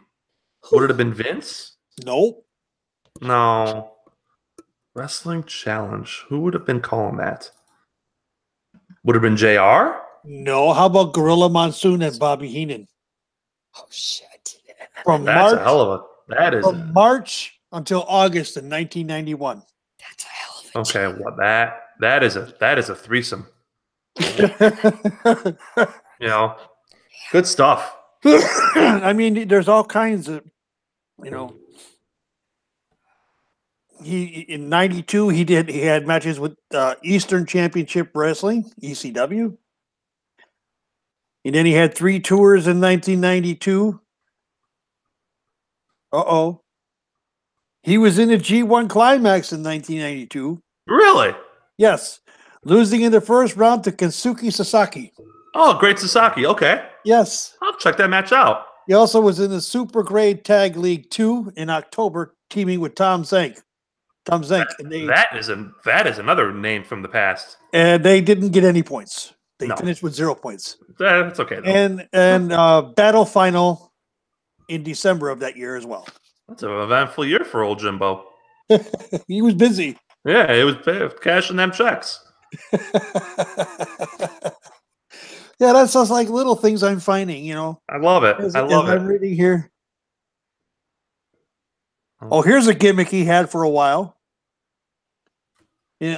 Would it have been Vince? Nope. No. Wrestling Challenge. Who would have been calling that? Would have been JR? No, how about Gorilla Monsoon and Bobby Heenan? Oh shit. From That's a March, hell of a. That is from March until August in 1991. That's a hell of a okay. team. Well, that is a threesome. You know, good stuff. I mean, there's all kinds of, you know. He in '92 he had matches with Eastern Championship Wrestling (ECW), and then he had 3 tours in 1992. He was in the G1 Climax in 1992. Really? Yes, losing in the first round to Kensuke Sasaki. Oh, Great Sasaki. Okay. Yes. I'll check that match out. He also was in the Super Grade Tag League 2 in October, teaming with Tom Zank. And That is another name from the past. And they didn't get any points. They finished with 0 points. That's okay, though. And Battle Final in December of that year as well. That's an eventful year for old Jimbo. He was busy. Yeah, it was cashing them checks. Yeah, that's just like little things I'm finding, you know. I love it. I love it. I'm reading here. Oh, here's a gimmick he had for a while. In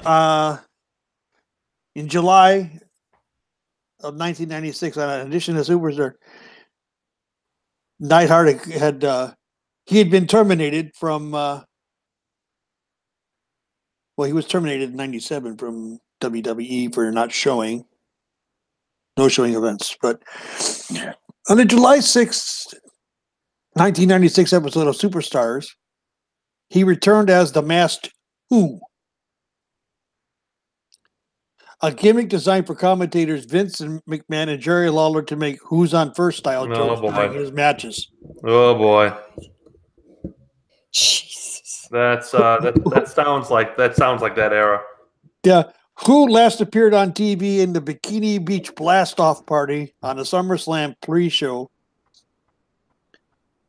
July of 1996, on an edition of Superstar, Neidhart had been terminated from. He was terminated in '97 from WWE for no showing events. But on the July 6th, 1996 episode of Superstars, he returned as the Masked Who. A gimmick designed for commentators Vince and McMahon and Jerry Lawler to make Who's on First style jokes during his matches. Oh boy. Jesus. That sounds like that era. Yeah. Who last appeared on TV in the Bikini Beach Blast-Off Party on the SummerSlam pre-show.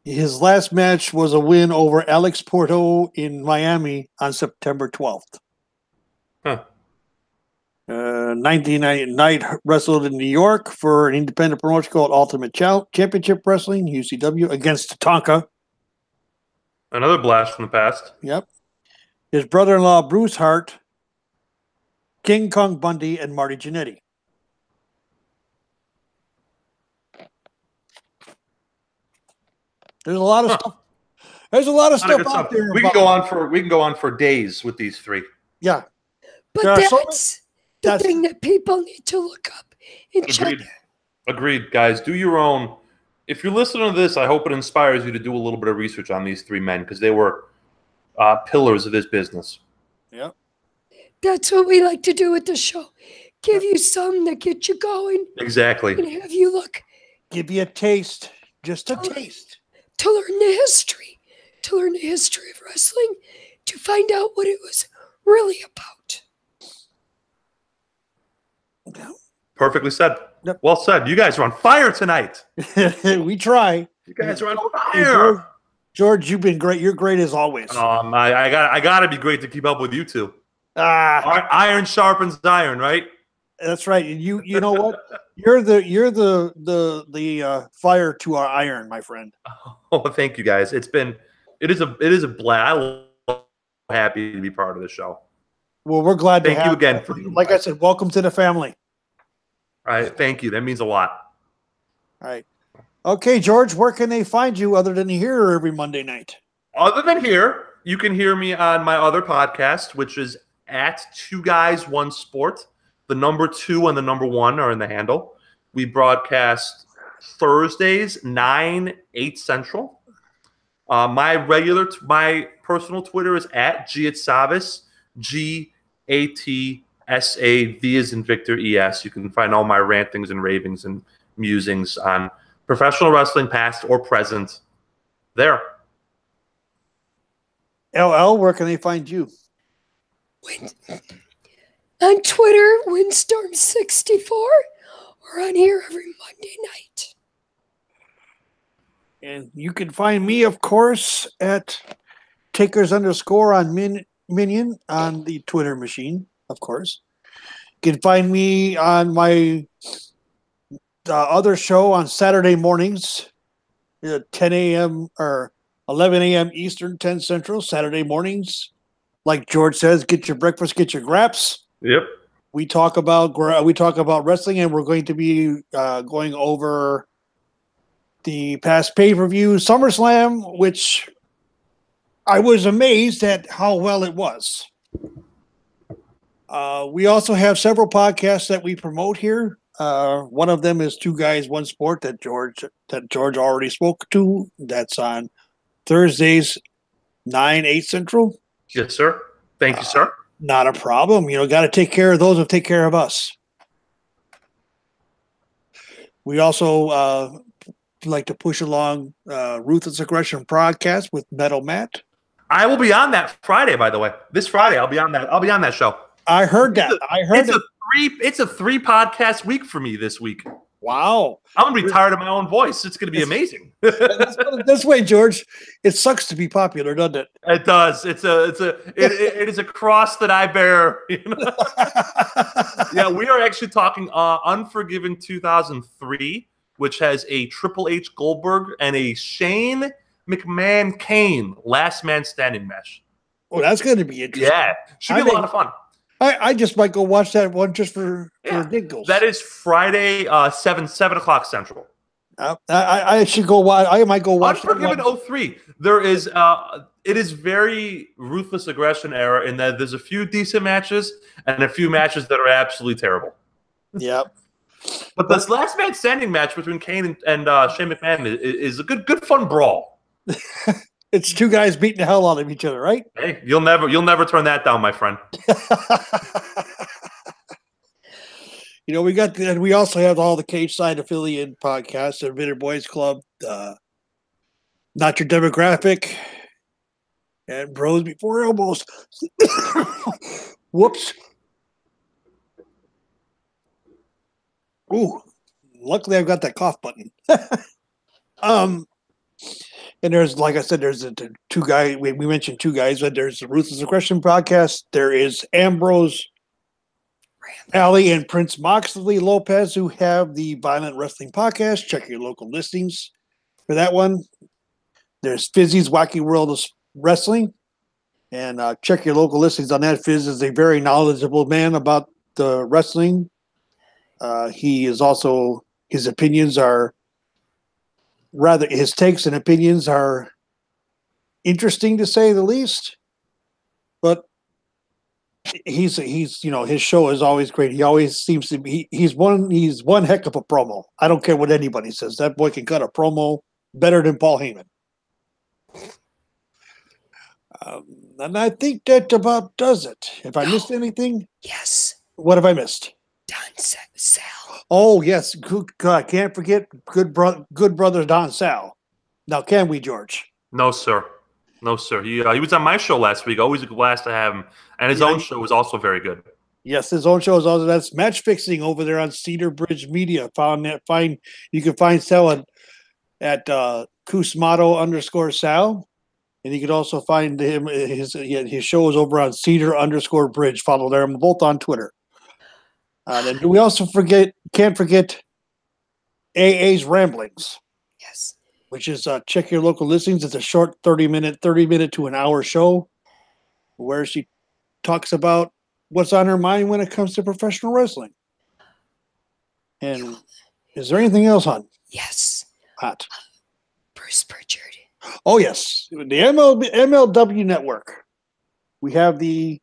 His last match was a win over Alex Porto in Miami on September 12th. Huh. 1990 Night wrestled in New York for an independent promotion called Ultimate Championship Wrestling, UCW, against Tatanka. Another blast from the past. Yep. His brother-in-law, Bruce Hart, King Kong Bundy, and Marty Jannetty. There's a lot of stuff. There's a lot of stuff out there. We can go on for days with these three. Yeah. But that's the thing that people need to look up and check. Agreed, guys. Do your own. If you're listening to this, I hope it inspires you to do a little bit of research on these three men because they were pillars of this business. Yep. That's what we like to do with the show. Give you something to get you going. Exactly. And have you look. Give you a taste. Just a taste. To learn the history. To learn the history of wrestling. To find out what it was really about. Perfectly said. Yep. Well said. You guys are on fire tonight. We try. You guys are on fire. George, you've been great. You're great as always. I gotta be great to keep up with you two. Iron sharpens iron, right? That's right. You know what? You're the fire to our iron, my friend. Oh, thank you guys. It is a blast. I'm happy to be part of the show. Well, we're glad to have you again. Like I said, welcome to the family. All right, thank you. That means a lot. All right. Okay, George, where can they find you other than here every Monday night? Other than here, you can hear me on my other podcast, which is at 2 Guys 1 Sport. The number 2 and the number 1 are in the handle. We broadcast Thursdays, 9/8 Central. My personal Twitter is at Atsaves, GATSAV as in Victor ES. You can find all my rantings and ravings and musings on professional wrestling, past or present, there. LL, where can they find you? On Twitter, Windstorm64, or on here every Monday night. And you can find me, of course, at Takers_ on Minion on the Twitter machine, of course. You can find me on my other show on Saturday mornings at 10 a.m. or 11 a.m. Eastern, 10 Central, Saturday mornings. Like George says, get your breakfast, get your graps. Yep. We talk about wrestling, and we're going to be going over the past pay-per-view SummerSlam, which I was amazed at how well it was. We also have several podcasts that we promote here. One of them is Two Guys, One Sport that George already spoke to. That's on Thursdays, 9-8 Central. Yes, sir. Thank you, sir. Not a problem. Got to take care of those who take care of us. We also like to push along Ruthless Aggression podcast with Metal Matt. I will be on that Friday, by the way. This Friday, I'll be on that show. I heard that. It's a 3 podcast week for me this week. Wow. I'm gonna be tired of my own voice. It's gonna be amazing. This way, George. It sucks to be popular, doesn't it? It does. It is a cross that I bear. Yeah, we are actually talking Unforgiven 2003, which has a Triple H Goldberg and a Shane McMahon Kane last man standing match. Oh, that's going to be interesting. Yeah, should be a lot of fun. I just might go watch that one just for giggles. That is Friday, 7 o'clock Central. I should go watch. I might go watch. Unforgiven 03. There is it is very Ruthless Aggression era in that there's a few decent matches and a few matches that are absolutely terrible. Yep. But this last man standing match between Kane and Shane McMahon is a good fun brawl. It's two guys beating the hell out of each other, right? Hey, you'll never turn that down, my friend. We also have all the Cage Side affiliate podcasts, the Bitter Boys Club, Not Your Demographic, and Bros Before Elbows. Whoops. Ooh, luckily I've got that cough button. And there's, like I said, there's the two guys. We mentioned two guys, but there's the Ruthless Aggression podcast. There is Ambrose, Ali, and Prince Moxley Lopez, who have the Violent Wrestling podcast. Check your local listings for that one. There's Fizzy's Wacky World of Wrestling, and check your local listings on that. Fizz is a very knowledgeable man about the wrestling. He is also, his takes and opinions are interesting to say the least, but he's his show is always great. He always seems to be, he's one heck of a promo. I don't care what anybody says. That boy can cut a promo better than Paul Heyman. And I think that about does it. Have I missed anything? Yes. What have I missed? Don Sal. Oh, yes. God, can't forget good brother Don Sal. Now, can we, George? No, sir. No, sir. He was on my show last week. Always a blast to have him. And his own show was also very good. Yes, his own show is also, that's Match Fixing over there on Cedar Bridge Media. You can find Sal at Kusmato_Sal. And you can also find him, his show is over on Cedar_Bridge. Follow them both on Twitter. And we also can't forget AA's Ramblings. Yes. Which is check your local listings. It's a short 30 minute to an hour show where she talks about what's on her mind when it comes to professional wrestling. And is there anything else on? Yes. Hot. Bruce Pritchard. Oh, yes. The MLW Network. We have the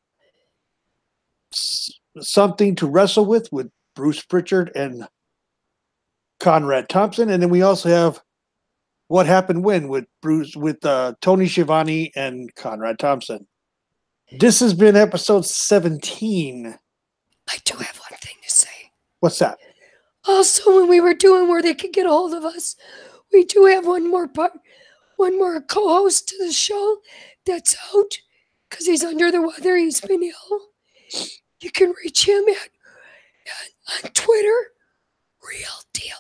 Something to Wrestle with Bruce Pritchard and Conrad Thompson. And then we also have What Happened When with Tony Schiavone and Conrad Thompson. This has been episode 17. I do have one thing to say. What's that? Also, when we were doing where they could get a hold of us, we do have one more co-host to the show that's out because he's under the weather. He's been ill. You can reach him on Twitter, Real Dill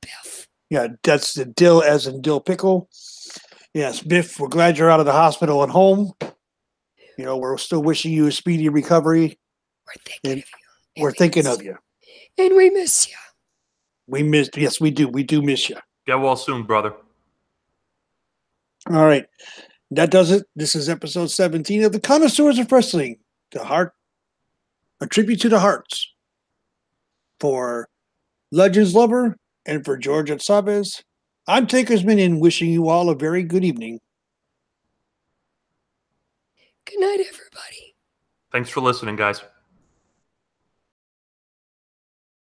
Biff. Yeah, that's the dill as in dill pickle. Yes, Biff, we're glad you're out of the hospital and home. You know, we're still wishing you a speedy recovery. We're thinking of you. We're thinking of you. And we miss you. Yes, we do. We do miss you. Get well soon, brother. All right. That does it. This is episode 17 of the Connoisseurs of Wrestling. A tribute to the Harts. For Legends Lover and for George Atsaves, I'm Takersman and wishing you all a very good evening. Good night, everybody. Thanks for listening, guys.